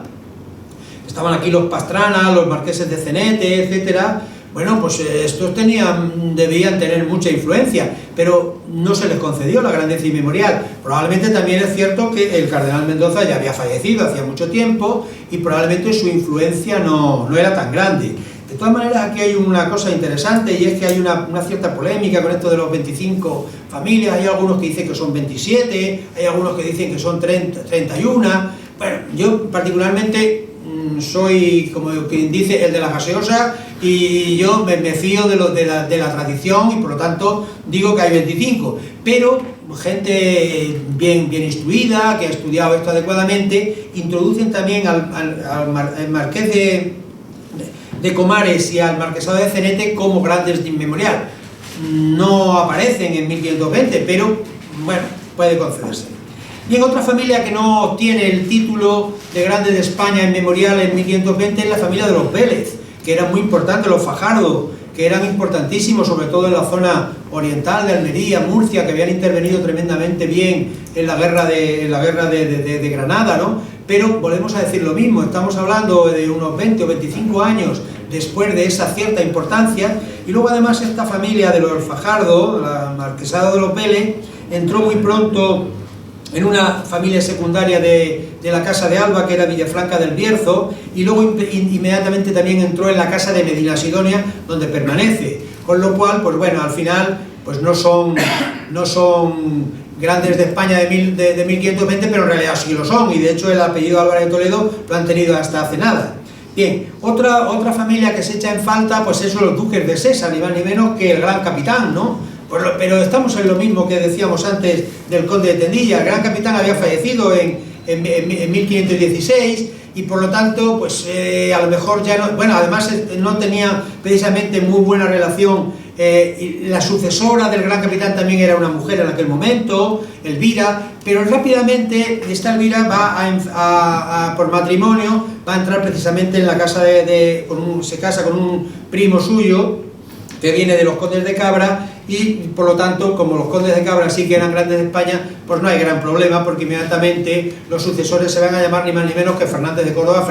estaban aquí los Pastrana, los marqueses de Cenete, etcétera. Bueno, pues estos debían tener mucha influencia, pero no se les concedió la grandeza inmemorial. Probablemente también es cierto que el cardenal Mendoza ya había fallecido hacía mucho tiempo y probablemente su influencia no era tan grande. De todas maneras, aquí hay una cosa interesante, y es que hay una cierta polémica con esto de los 25 familias. Hay algunos que dicen que son 27, hay algunos que dicen que son 31. Bueno, yo particularmente soy, como quien dice, el de la gaseosa, y yo me fío de la tradición, y por lo tanto digo que hay 25, pero gente bien instruida, que ha estudiado esto adecuadamente, introducen también al marqués de Comares y al marquesado de Cenete como grandes de inmemorial. No aparecen en 1520, pero bueno, puede concederse. Bien, otra familia que no obtiene el título de Grande de España en memorial en 1520 es la familia de los Vélez, que eran muy importantes, los Fajardo, que eran importantísimos, sobre todo en la zona oriental de Almería, Murcia, que habían intervenido tremendamente bien en la guerra de Granada, ¿no? Pero volvemos a decir lo mismo, estamos hablando de unos 20 o 25 años después de esa cierta importancia, y luego además esta familia de los Fajardo, la marquesado de los Vélez, entró muy pronto en una familia secundaria de la Casa de Alba, que era Villafranca del Bierzo, y luego inmediatamente también entró en la Casa de Medina Sidonia, donde permanece, con lo cual, pues bueno, al final, pues no son grandes de España de 1520, pero en realidad sí lo son, y de hecho el apellido Álvarez de Toledo lo han tenido hasta hace nada. Bien, otra familia que se echa en falta, pues son los duques de Sesa, ni más ni menos que el gran capitán, ¿no? Pero estamos en lo mismo que decíamos antes del conde de Tendilla. El gran capitán había fallecido en 1516 y por lo tanto, pues a lo mejor ya no... Bueno, además no tenía precisamente muy buena relación. La sucesora del gran capitán también era una mujer en aquel momento, Elvira, pero rápidamente esta Elvira va por matrimonio, va a entrar precisamente en la casa se casa con un primo suyo que viene de los condes de Cabra, y por lo tanto, como los condes de Cabra sí que eran grandes de España, pues no hay gran problema, porque inmediatamente los sucesores se van a llamar ni más ni menos que Fernández de Córdoba,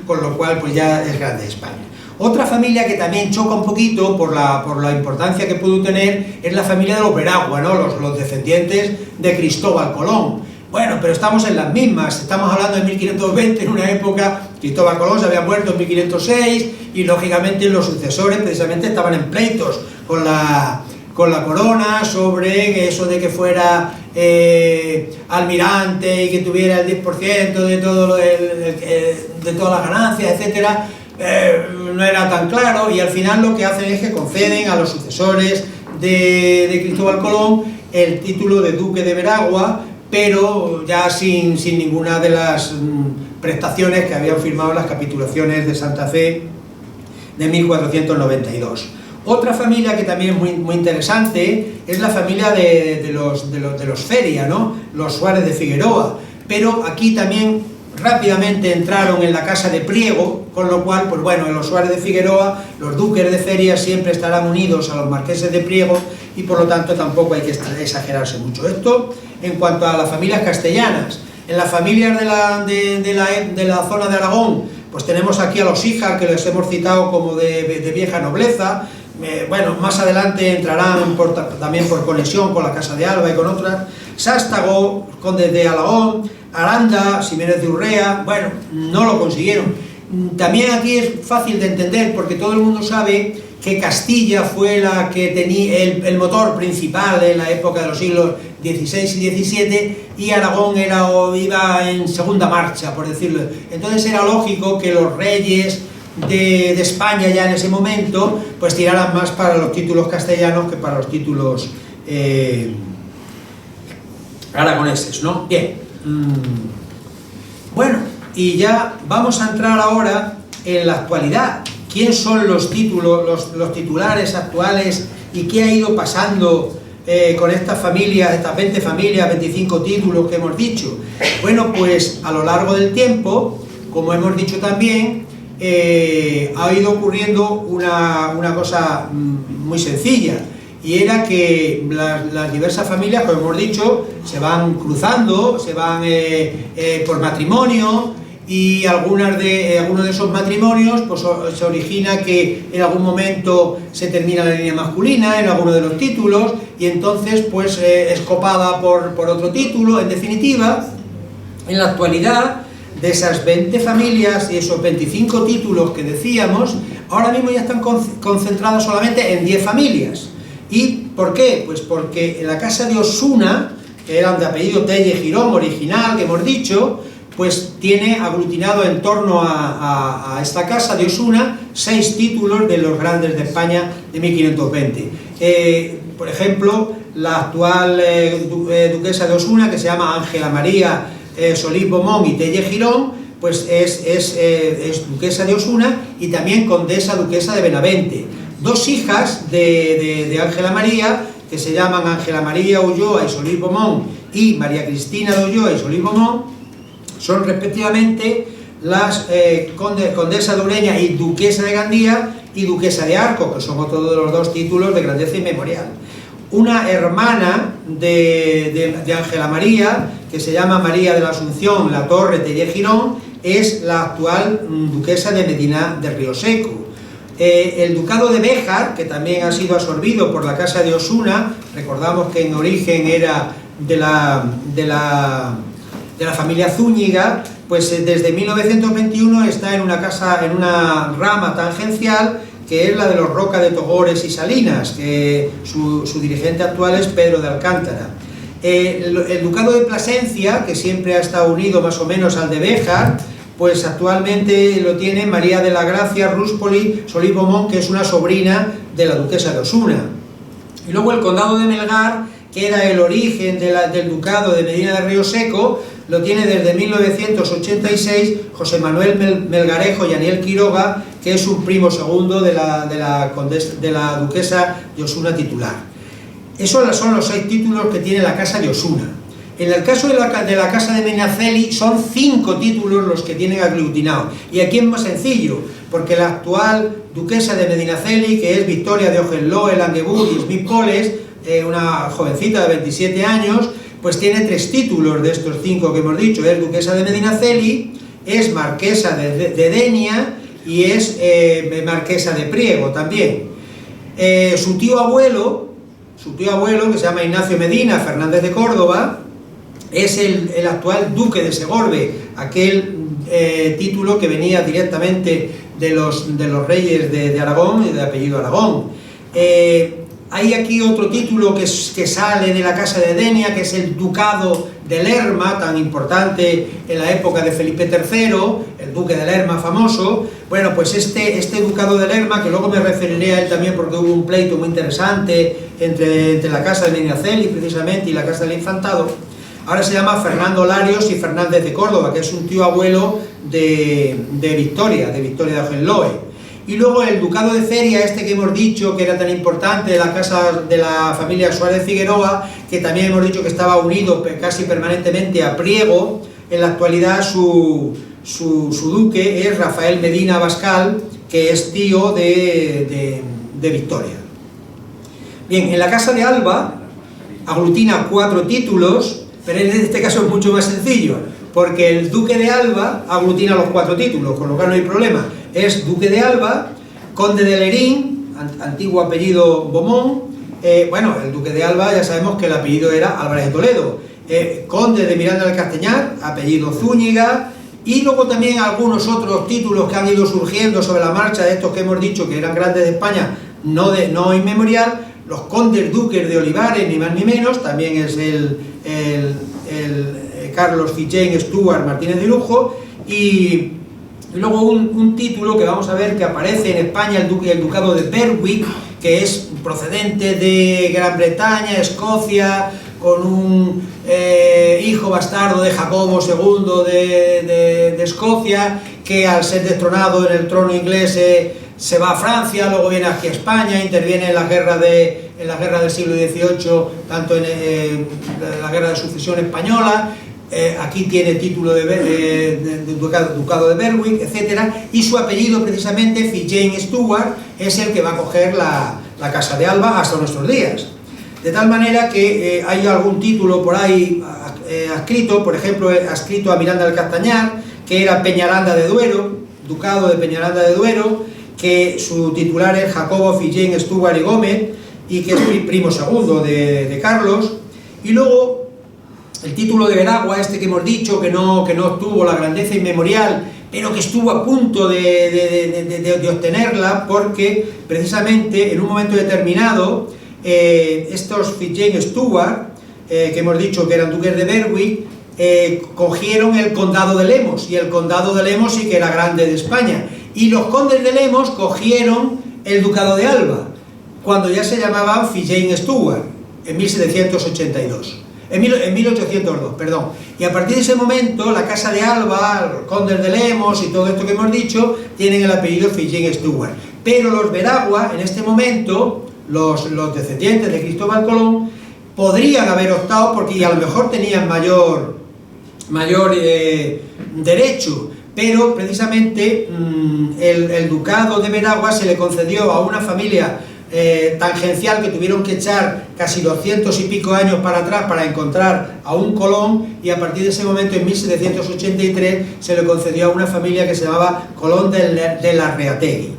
con lo cual pues ya es grande de España. Otra familia que también choca un poquito por la importancia que pudo tener es la familia de los Veragua, ¿no? Los descendientes de Cristóbal Colón. Bueno, pero estamos en las mismas, estamos hablando de 1520, en una época, Cristóbal Colón se había muerto en 1506, y lógicamente los sucesores precisamente estaban en pleitos con la corona sobre eso de que fuera almirante y que tuviera el 10% de todas las ganancias, etcétera. No era tan claro, y al final lo que hacen es que conceden a los sucesores de Cristóbal Colón el título de duque de Veragua, pero ya sin ninguna de las prestaciones que habían firmado las capitulaciones de Santa Fe de 1492. Otra familia que también es muy interesante es la familia de los Feria, ¿no? Los Suárez de Figueroa, pero aquí también rápidamente entraron en la casa de Priego, con lo cual, pues bueno, en los Suárez de Figueroa, los duques de Feria siempre estarán unidos a los marqueses de Priego, y por lo tanto tampoco hay que exagerarse mucho. Esto en cuanto a las familias castellanas. En las familias de la zona de Aragón, pues tenemos aquí a los Híjar, que les hemos citado como de vieja nobleza. Bueno, más adelante entrarán también por conexión con la Casa de Alba y con otras. Sástago, condes de Alagón, Aranda, Ximénez de Urrea, bueno, no lo consiguieron. También aquí es fácil de entender porque todo el mundo sabe que Castilla fue la que tenía el motor principal en la época de los siglos XVI y XVII, y Aragón iba en segunda marcha, por decirlo. Entonces era lógico que los reyes de España ya en ese momento pues tiraran más para los títulos castellanos que para los títulos aragoneses, ¿no? Bien. Bueno, y ya vamos a entrar ahora en la actualidad. ¿Quién son los títulos, los titulares actuales y qué ha ido pasando con estas familias, estas 20 familias, 25 títulos que hemos dicho? Bueno, pues a lo largo del tiempo, como hemos dicho también, ha ido ocurriendo una cosa muy sencilla, y era que las diversas familias, como hemos dicho, se van cruzando, se van por matrimonio, y algunos de esos matrimonios pues se origina que en algún momento se termina la línea masculina en alguno de los títulos, y entonces pues es copada por otro título. En definitiva, en la actualidad, de esas 20 familias y esos 25 títulos que decíamos, ahora mismo ya están concentrados solamente en 10 familias. ¿Y por qué? Pues porque en la casa de Osuna, que eran de apellido Telle Girón original, que hemos dicho, pues tiene aglutinado en torno a esta casa de Osuna 6 títulos de los grandes de España de 1520. Por ejemplo, la actual duquesa de Osuna, que se llama Ángela María Solís Beaumont y Telle Girón, pues es duquesa de Osuna y también condesa duquesa de Benavente. 2 hijas de Ángela María, que se llaman Ángela María Ulloa y Solís Beaumont, y María Cristina de Ulloa y Solís Beaumont, son respectivamente las condesa de Ureña y duquesa de Gandía y duquesa de Arco, que son otros de los 2 títulos de grandeza inmemorial. Una hermana de Ángela María, que se llama María de la Asunción La Torre Telle Girón, es la actual duquesa de Medina de Rioseco. El ducado de Béjar, que también ha sido absorbido por la casa de Osuna, recordamos que en origen era de la familia Zúñiga, pues desde 1921 está en una rama tangencial, que es la de los Roca de Togores y Salinas, que su dirigente actual es Pedro de Alcántara. El ducado de Plasencia, que siempre ha estado unido más o menos al de Béjar, pues actualmente lo tiene María de la Gracia Ruspoli Solís Beaumont, que es una sobrina de la duquesa de Osuna. Y luego el condado de Melgar, que era el origen del ducado de Medina de Rioseco, lo tiene desde 1986 José Manuel Melgarejo y Aniel Quiroga, que es un primo segundo de la duquesa de Osuna titular. Esos son los 6 títulos que tiene la casa de Osuna. En el caso de la casa de Medinaceli son 5 títulos los que tienen aglutinados, y aquí es más sencillo, porque la actual duquesa de Medinaceli, que es Victoria de Hohenlohe, Langeburg y Smith-Poles, una jovencita de 27 años, pues tiene 3 títulos de estos 5 que hemos dicho. Es duquesa de Medinaceli, es marquesa de Denia y es marquesa de Priego también. Su tío abuelo, que se llama Ignacio Medina Fernández de Córdoba, es el actual duque de Segorbe, aquel título que venía directamente de los reyes de Aragón y de apellido Aragón. Hay aquí otro título que sale de la casa de Denia, que es el ducado de Lerma, tan importante en la época de Felipe III, el duque de Lerma famoso. Bueno, pues este ducado de Lerma, que luego me referiré a él también porque hubo un pleito muy interesante entre la casa de Medinaceli precisamente y la casa del Infantado, ahora se llama Fernando Larios y Fernández de Córdoba, que es un tío abuelo de Victoria de Hohenlohe. Y luego el ducado de Feria, que hemos dicho que era tan importante, de la casa de la familia Suárez Figueroa, que también hemos dicho que estaba unido casi permanentemente a Priego. En la actualidad su duque es Rafael Medina Abascal, que es tío de Victoria. Bien, en la Casa de Alba aglutina 4 títulos, pero en este caso es mucho más sencillo, porque el Duque de Alba aglutina los 4 títulos, con lo cual no hay problema. Es Duque de Alba, Conde de Lerín, antiguo apellido Beaumont. Bueno, el Duque de Alba ya sabemos que el apellido era Álvarez de Toledo. Conde de Miranda del Castañar, apellido Zúñiga, y luego también algunos otros títulos que han ido surgiendo sobre la marcha de estos que hemos dicho que eran grandes de España, no inmemorial. Los condes duques de Olivares, ni más ni menos, también es el Carlos Fitzjames Stuart Martínez de Lujo, y luego un título que vamos a ver que aparece en España, el ducado de Berwick, que es procedente de Gran Bretaña, Escocia, con un hijo bastardo de Jacobo II de Escocia, que al ser destronado en el trono inglés se va a Francia, luego viene aquí a España, interviene en la guerra del siglo XVIII, tanto en la guerra de sucesión española. Aquí tiene título de ducado de Berwick, etc. Y su apellido, precisamente, Fitzjames Stuart, es el que va a coger la Casa de Alba hasta nuestros días. De tal manera que hay algún título por ahí adscrito, por ejemplo, adscrito a Miranda del Castañar, que era Peñaranda de Duero, ducado de Peñaranda de Duero, que su titular es Jacobo Fitzjames Stuart y Gómez, y que es primo segundo de Carlos. Y luego el título de Veragua, este que hemos dicho, que no obtuvo la grandeza inmemorial, pero que estuvo a punto de obtenerla, porque precisamente en un momento determinado estos Fitzjames Stuart, que hemos dicho que eran duques de Berwick, cogieron el condado de Lemos, y el condado de Lemos sí que era grande de España, y los condes de Lemos cogieron el ducado de Alba, cuando ya se llamaban Fitzjames Stuart, en 1802, perdón. Y a partir de ese momento, la Casa de Alba, los condes de Lemos y todo esto que hemos dicho, tienen el apellido Fitzjames Stuart. Pero los Veragua, en este momento, los descendientes de Cristóbal Colón, podrían haber optado, porque a lo mejor tenían mayor derecho, pero precisamente el ducado de Veragua se le concedió a una familia tangencial que tuvieron que echar casi 200 y pico años para atrás para encontrar a un Colón, y a partir de ese momento, en 1783, se le concedió a una familia que se llamaba Colón de Larreategui.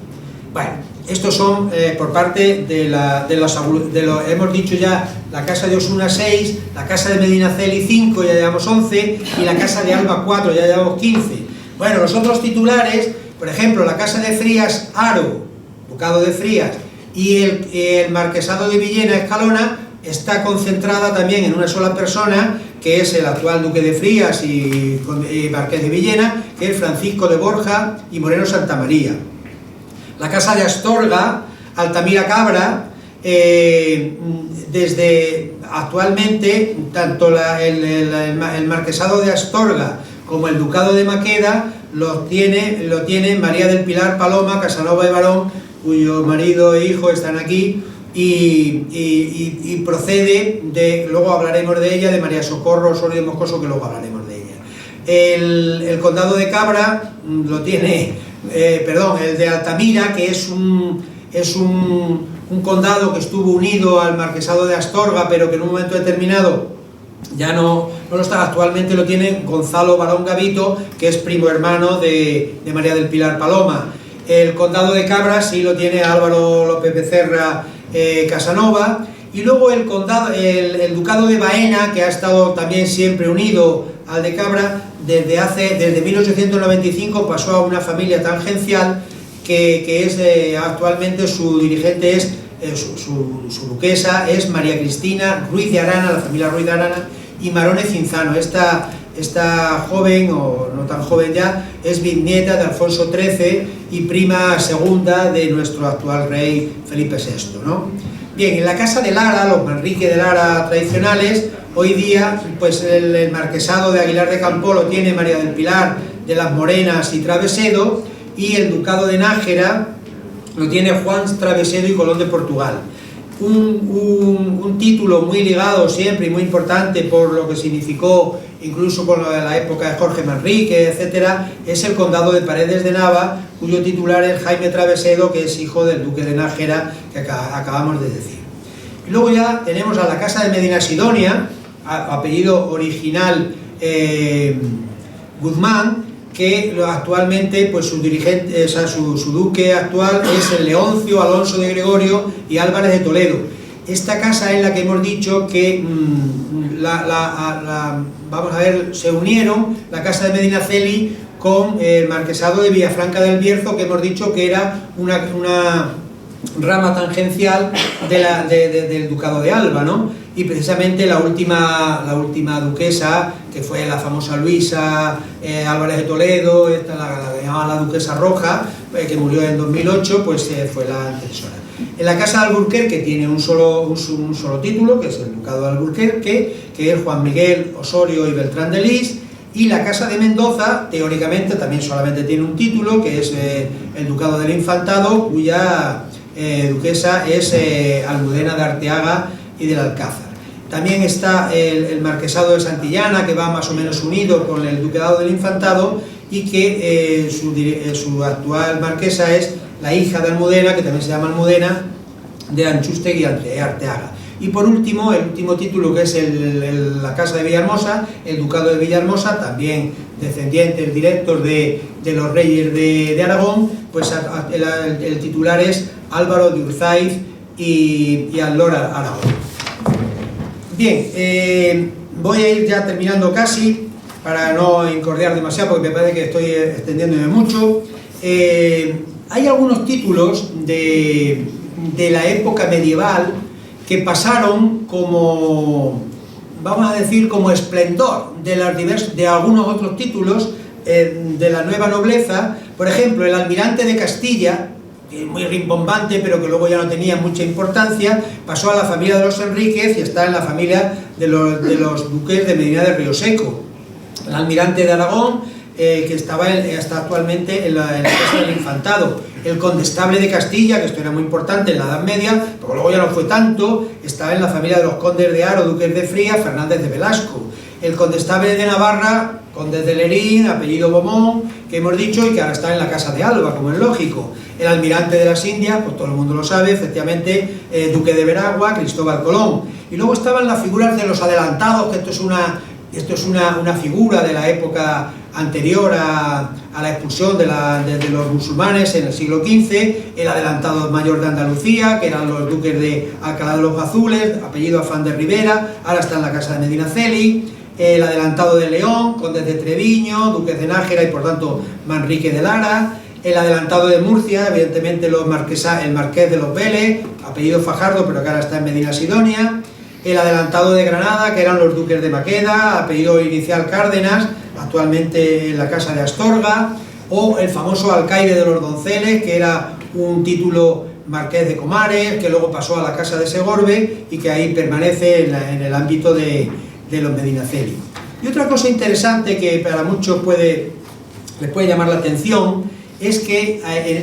Bueno, estos son por parte hemos dicho ya, la Casa de Osuna 6, la Casa de Medinaceli 5, ya llevamos 11, y la Casa de Alba 4, ya llevamos 15. Bueno, los otros titulares, por ejemplo, la Casa de Frías Haro, ducado de Frías, y el marquesado de Villena Escalona, está concentrada también en una sola persona, que es el actual duque de Frías y marqués de Villena, que es Francisco de Borja y Moreno Santamaría. La Casa de Astorga, Altamira Cabra, desde actualmente, tanto el marquesado de Astorga como el ducado de Maqueda lo tiene María del Pilar Paloma Casanova y Barón, cuyo marido e hijo están aquí, y procede luego hablaremos de ella, de María Socorro Osorio de Moscoso, que luego hablaremos de ella. El condado de Cabra lo tiene, el de Altamira, que es un condado que estuvo unido al marquesado de Astorga, pero que en un momento determinado ya no lo está. Actualmente lo tiene Gonzalo Barón Gavito, que es primo hermano de María del Pilar Paloma. El condado de Cabra sí lo tiene Álvaro López Becerra Casanova, y luego el ducado de Baena, que ha estado también siempre unido al de Cabra, desde 1895 pasó a una familia tangencial que es actualmente su dirigente, es su duquesa es María Cristina Ruiz de Arana, la familia Ruiz de Arana, y Marone Cinzano. Esta joven, o no tan joven ya, es bisnieta de Alfonso XIII y prima segunda de nuestro actual rey Felipe VI, ¿no? Bien, en la Casa de Lara, los Manrique de Lara tradicionales, hoy día pues el marquesado de Aguilar de Campoo lo tiene María del Pilar de las Morenas y Travesedo, y el ducado de Nájera lo tiene Juan Travesedo y Colón de Portugal. Un título muy ligado siempre y muy importante por lo que significó incluso con la época de Jorge Manrique, etcétera, es el condado de Paredes de Nava, cuyo titular es Jaime Travesedo, que es hijo del duque de Nájera, que acabamos de decir. Y luego ya tenemos a la Casa de Medina Sidonia, apellido original Guzmán, que actualmente pues su dirigente, o sea, su duque actual es el Leoncio Alonso de Gregorio y Álvarez de Toledo. Esta casa es la que hemos dicho que vamos a ver, se unieron la Casa de Medinaceli con el Marquesado de Villafranca del Bierzo, que hemos dicho que era una rama tangencial del Ducado de Alba, ¿no? Y precisamente la última duquesa, que fue la famosa Luisa Álvarez de Toledo, esta la llamaban la Duquesa Roja, que murió en 2008, pues fue la antecesora. En la Casa de Alburquerque tiene un solo título, que es el Ducado de Alburquerque, que es Juan Miguel Osorio y Beltrán de Lis, y la Casa de Mendoza, teóricamente, también solamente tiene un título, que es el Ducado del Infantado, cuya duquesa es Almudena de Arteaga y del Alcázar. También está el Marquesado de Santillana, que va más o menos unido con el Ducado del Infantado, y que su actual marquesa es la hija de Almudena, que también se llama Almudena, de Anchustegui y Arteaga. Y por último, el último título, que es la Casa de Villahermosa, el Ducado de Villahermosa, también descendientes directos de los reyes de Aragón, pues el titular es Álvaro de Urzaiz y Aldor Aragón. Bien, voy a ir ya terminando casi, para no incordiar demasiado, porque me parece que estoy extendiéndome mucho. Hay algunos títulos de la época medieval que pasaron como, vamos a decir, como esplendor de algunos otros títulos de la nueva nobleza. Por ejemplo, el almirante de Castilla, que es muy rimbombante, pero que luego ya no tenía mucha importancia, pasó a la familia de los Enríquez y está en la familia de los duques de Medina de Rioseco. El almirante de Aragón, que está actualmente en la Casa del Infantado. El condestable de Castilla, que esto era muy importante en la Edad Media, pero luego ya no fue tanto, estaba en la familia de los condes de Haro, duques de Fría, Fernández de Velasco. El condestable de Navarra, condes de Lerín, apellido Beaumont, que hemos dicho, y que ahora está en la Casa de Alba, como es lógico. El almirante de las Indias, pues todo el mundo lo sabe, efectivamente, duque de Veragua, Cristóbal Colón. Y luego estaban las figuras de los adelantados, que esto es una figura de la época anterior a la expulsión de los musulmanes en el siglo XV, el adelantado mayor de Andalucía, que eran los duques de Alcalá de los Azules, apellido Afán de Rivera, ahora está en la Casa de Medinaceli, el adelantado de León, condes de Treviño, duques de Nájera y por tanto Manrique de Lara, el adelantado de Murcia, evidentemente el marqués de los Vélez, apellido Fajardo, pero que ahora está en Medina Sidonia, el adelantado de Granada, que eran los duques de Maqueda, apellido inicial Cárdenas, actualmente en la Casa de Astorga, o el famoso alcaide de los Donceles, que era un título marqués de Comares, que luego pasó a la Casa de Segorbe y que ahí permanece en el ámbito de los Medinaceli. Y otra cosa interesante que para muchos les puede llamar la atención es que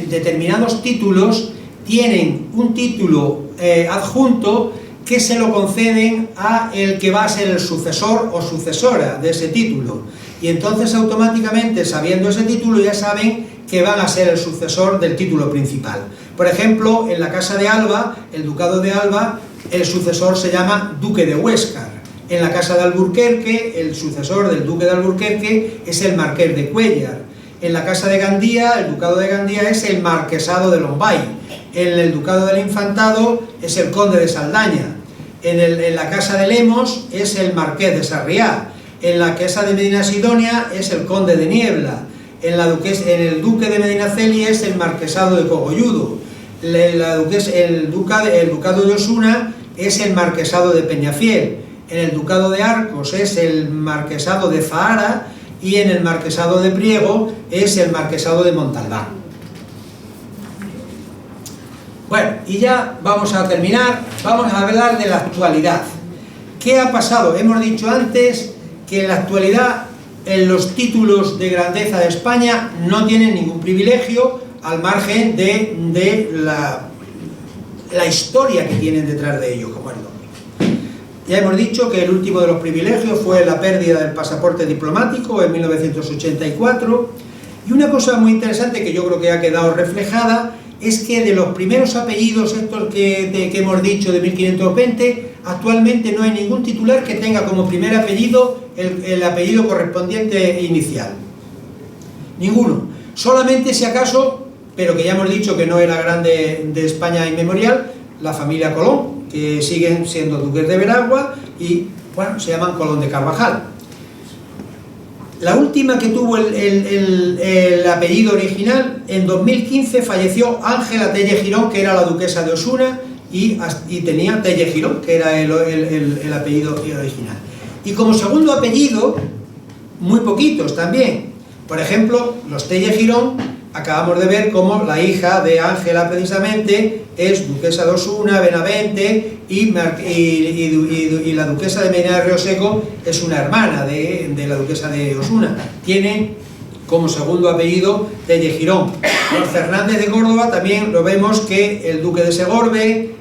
determinados títulos tienen un título adjunto que se lo conceden a el que va a ser el sucesor o sucesora de ese título. Y entonces automáticamente, sabiendo ese título, ya saben que van a ser el sucesor del título principal. Por ejemplo, en la Casa de Alba, el Ducado de Alba, el sucesor se llama Duque de Huéscar. En la Casa de Alburquerque, el sucesor del Duque de Alburquerque es el Marqués de Cuéllar. En la Casa de Gandía, el Ducado de Gandía es el Marquesado de Lombay. En el Ducado del Infantado es el Conde de Saldaña. En la Casa de Lemos es el Marqués de Sarriá. En la Casa de Medina Sidonia es el Conde de Niebla. En el Duque de Medinaceli es el Marquesado de Cogolludo. El Ducado de Osuna es el Marquesado de Peñafiel. En el Ducado de Arcos es el Marquesado de Zahara. Y en el Marquesado de Priego es el Marquesado de Montalbán. Bueno, y ya vamos a terminar, vamos a hablar de la actualidad. ¿Qué ha pasado? Hemos dicho antes que en la actualidad los títulos de grandeza de España no tienen ningún privilegio al margen de la historia que tienen detrás de ellos, como es lógico. Ya hemos dicho que el último de los privilegios fue la pérdida del pasaporte diplomático en 1984, y una cosa muy interesante que yo creo que ha quedado reflejada es que de los primeros apellidos estos que hemos dicho de 1520, actualmente no hay ningún titular que tenga como primer apellido el apellido correspondiente inicial. Ninguno. Solamente si acaso, pero que ya hemos dicho que no era grande de España inmemorial, la familia Colón, que siguen siendo duques de Veragua y, bueno, se llaman Colón de Carvajal. La última que tuvo el apellido original, en 2015 falleció Ángela Telle Girón, que era la duquesa de Osuna, y tenía Telle Girón, que era el apellido original. Y como segundo apellido, muy poquitos también. Por ejemplo, los Telle Girón, acabamos de ver cómo la hija de Ángela precisamente es duquesa de Osuna, Benavente, y la duquesa de Medina de Rioseco es una hermana de la duquesa de Osuna. Tiene como segundo apellido Telle Girón. Los Fernández de Córdoba también lo vemos que el duque de Segorbe,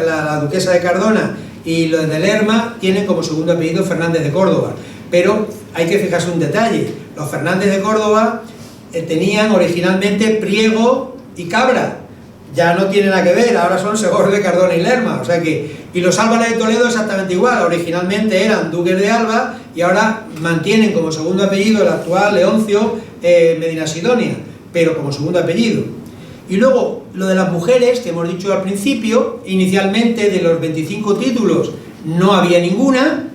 la duquesa de Cardona y los de Lerma tienen como segundo apellido Fernández de Córdoba. Pero hay que fijarse un detalle: los Fernández de Córdoba tenían originalmente Priego y Cabra, ya no tienen nada que ver, ahora son Segorbe, Cardona y Lerma, o sea que, y los Álvarez de Toledo exactamente igual, originalmente eran duques de Alba y ahora mantienen como segundo apellido el actual Leoncio Medina Sidonia, pero como segundo apellido. Y luego, lo de las mujeres, que hemos dicho al principio, inicialmente de los 25 títulos no había ninguna,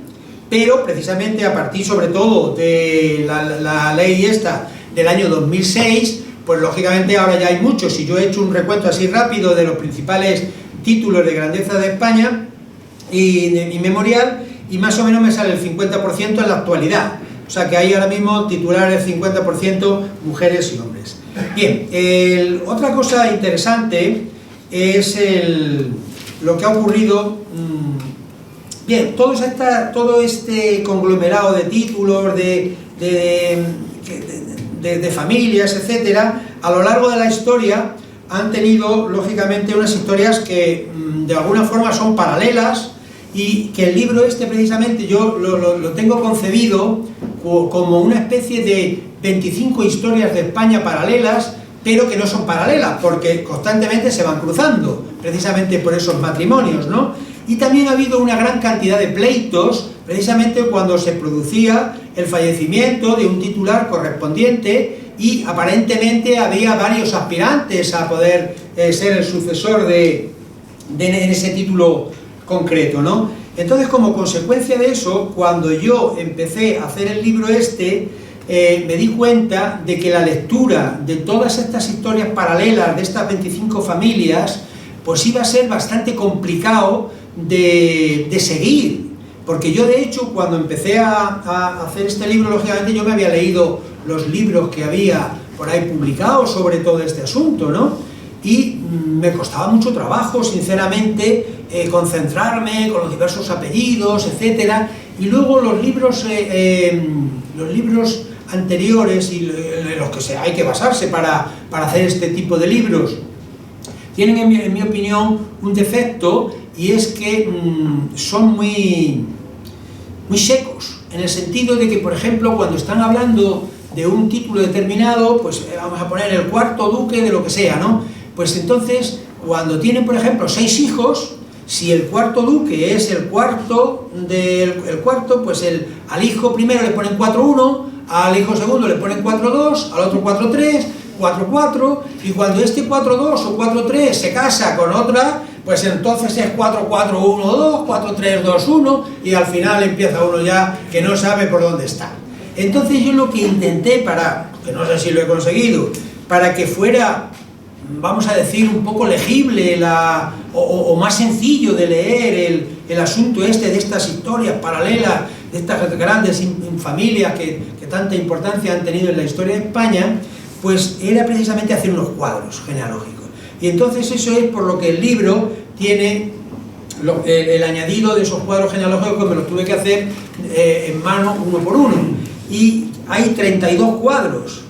pero precisamente a partir sobre todo de la ley esta del año 2006, pues lógicamente ahora ya hay muchos. Si yo he hecho un recuento así rápido de los principales títulos de grandeza de España y memorial, y más o menos me sale el 50% en la actualidad. O sea que hay ahora mismo titulares 50% mujeres y hombres. Bien, otra cosa interesante es lo que ha ocurrido. Bien, todo este conglomerado de títulos, de familias, etcétera, a lo largo de la historia han tenido, lógicamente, unas historias que de alguna forma son paralelas, y que el libro este, precisamente, yo lo tengo concebido como una especie de 25 historias de España paralelas, pero que no son paralelas, porque constantemente se van cruzando, precisamente por esos matrimonios, ¿no? Y también ha habido una gran cantidad de pleitos, precisamente cuando se producía el fallecimiento de un titular correspondiente, y aparentemente había varios aspirantes a poder ser el sucesor de ese título concreto, ¿no? Entonces, como consecuencia de eso, cuando yo empecé a hacer el libro este, me di cuenta de que la lectura de todas estas historias paralelas de estas 25 familias, pues iba a ser bastante complicado de seguir, porque yo, de hecho, cuando empecé a hacer este libro, lógicamente yo me había leído los libros que había por ahí publicados sobre todo este asunto, ¿no? Y me costaba mucho trabajo, sinceramente, concentrarme con los diversos apellidos, etcétera. Y luego los libros anteriores y los que hay que basarse para hacer este tipo de libros tienen, en mi opinión, un defecto, y es que son muy secos, en el sentido de que, por ejemplo, cuando están hablando de un título determinado, pues vamos a poner el cuarto duque de lo que sea, ¿no? Pues entonces, cuando tienen, por ejemplo, 6 hijos, si el cuarto duque es el cuarto, pues al hijo primero le ponen 4-1, al hijo segundo le ponen 4-2, al otro 4-3, 4-4, y cuando este 4-2 o 4-3 se casa con otra, pues entonces es 4-4-1-2, 4-3-2-1, y al final empieza uno ya que no sabe por dónde está. Entonces yo lo que intenté, que no sé si lo he conseguido, para que fuera, vamos a decir, un poco legible o más sencillo de leer el asunto este de estas historias paralelas, de estas grandes familias que tanta importancia han tenido en la historia de España, pues era precisamente hacer unos cuadros genealógicos. Y entonces eso es por lo que el libro tiene el añadido de esos cuadros genealógicos, que me los tuve que hacer en mano uno por uno. Y hay 32 cuadros.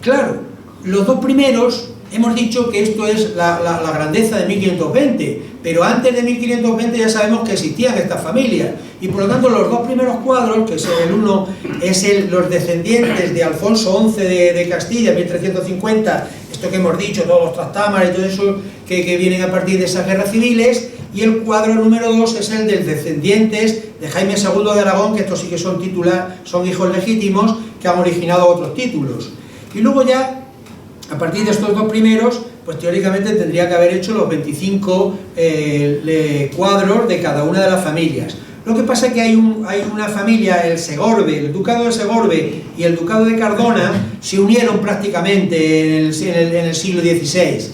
Claro, los dos primeros hemos dicho que esto es la grandeza de 1520, pero antes de 1520 ya sabemos que existían estas familias, y por lo tanto los dos primeros cuadros, que es el uno es los descendientes de Alfonso XI de Castilla, 1350, esto que hemos dicho, todos los trastámares y todo eso que vienen a partir de esas guerras civiles, y el cuadro número 2 es el de descendientes de Jaime II de Aragón, que estos sí que son hijos legítimos, que han originado otros títulos. Y luego ya, a partir de estos dos primeros, pues teóricamente tendría que haber hecho los 25 cuadros de cada una de las familias. Lo que pasa es que hay una familia, el Segorbe, el ducado de Segorbe y el ducado de Cardona se unieron prácticamente en el siglo XVI,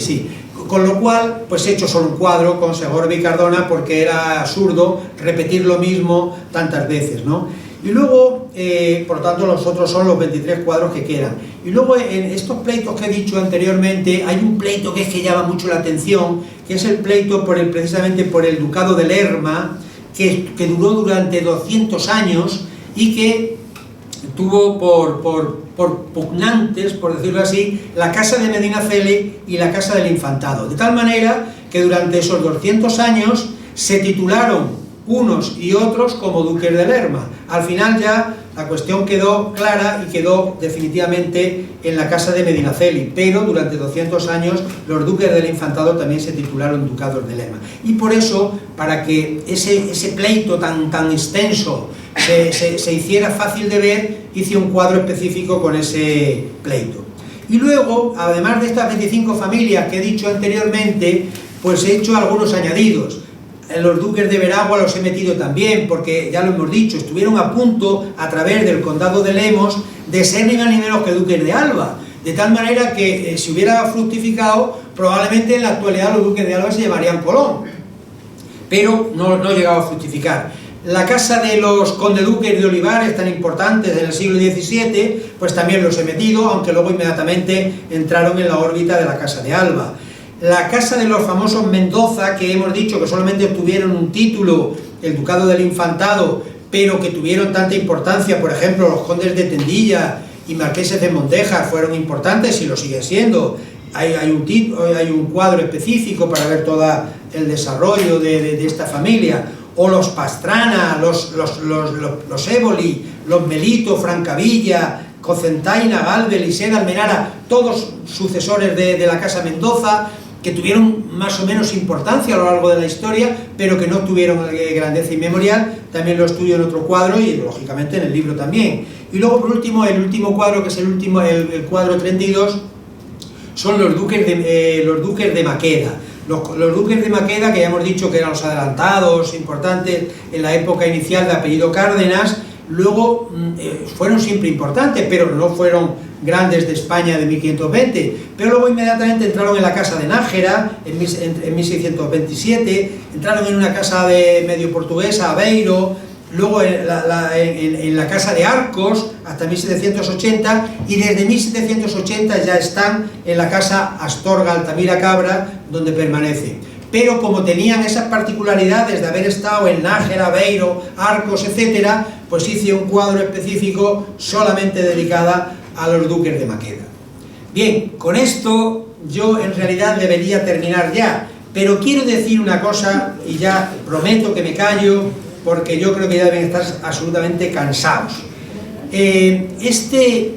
sí. Con lo cual, pues he hecho solo un cuadro con Segorbe y Cardona porque era absurdo repetir lo mismo tantas veces, ¿no? Y luego, por lo tanto, los otros son los 23 cuadros que quedan. Y luego, en estos pleitos que he dicho anteriormente, hay un pleito que es que llama mucho la atención, que es el pleito precisamente por el ducado de Lerma, que duró durante 200 años y que tuvo por pugnantes, por decirlo así, la casa de Medinaceli y la casa del Infantado. De tal manera que durante esos 200 años se titularon unos y otros como duques de Lerma. Al final ya la cuestión quedó clara y quedó definitivamente en la casa de Medinaceli, pero durante 200 años los duques del Infantado también se titularon ducados de Lerma. Y por eso, para que ese pleito tan extenso se hiciera fácil de ver, hice un cuadro específico con ese pleito. Y luego, además de estas 25 familias que he dicho anteriormente, pues he hecho algunos añadidos. Los duques de Veragua los he metido también, porque ya lo hemos dicho, estuvieron a punto, a través del condado de Lemos, de ser ni más ni menos que duques de Alba, de tal manera que si hubiera fructificado, probablemente en la actualidad los duques de Alba se llamarían Colón, pero no llegaba a fructificar. La casa de los condeduques de Olivares, tan importantes en el siglo XVII, pues también los he metido, aunque luego inmediatamente entraron en la órbita de la casa de Alba. La casa de los famosos Mendoza, que hemos dicho que solamente obtuvieron un título, el ducado del Infantado, pero que tuvieron tanta importancia, por ejemplo, los condes de Tendilla y marqueses de Mondejar fueron importantes y lo siguen siendo. Hay un cuadro específico para ver todo el desarrollo de esta familia. O los Pastrana, los Éboli, los Melito, Francavilla, Cocentaina, Galve, Lisera, Almenara, todos sucesores de la casa Mendoza, que tuvieron más o menos importancia a lo largo de la historia, pero que no tuvieron grandeza inmemorial. También lo estudio en otro cuadro y lógicamente en el libro también. Y luego, por último, el último cuadro, que es el cuadro 32, son los duques de Maqueda. Los duques de Maqueda, que ya hemos dicho que eran los adelantados importantes en la época inicial de apellido Cárdenas, luego fueron siempre importantes, pero no fueron grandes de España de 1520, pero luego inmediatamente entraron en la casa de Nájera en 1627, entraron en una casa de medio portuguesa, Aveiro, luego en la casa de Arcos hasta 1780, y desde 1780 ya están en la casa Astorga Altamira Cabra, donde permanecen. Pero como tenían esas particularidades de haber estado en Nájera, Aveiro, Arcos, etcétera, pues hice un cuadro específico solamente dedicada a los duques de Maqueda. Bien, con esto yo en realidad debería terminar ya, pero quiero decir una cosa, y ya prometo que me callo, porque yo creo que ya deben estar absolutamente cansados. Este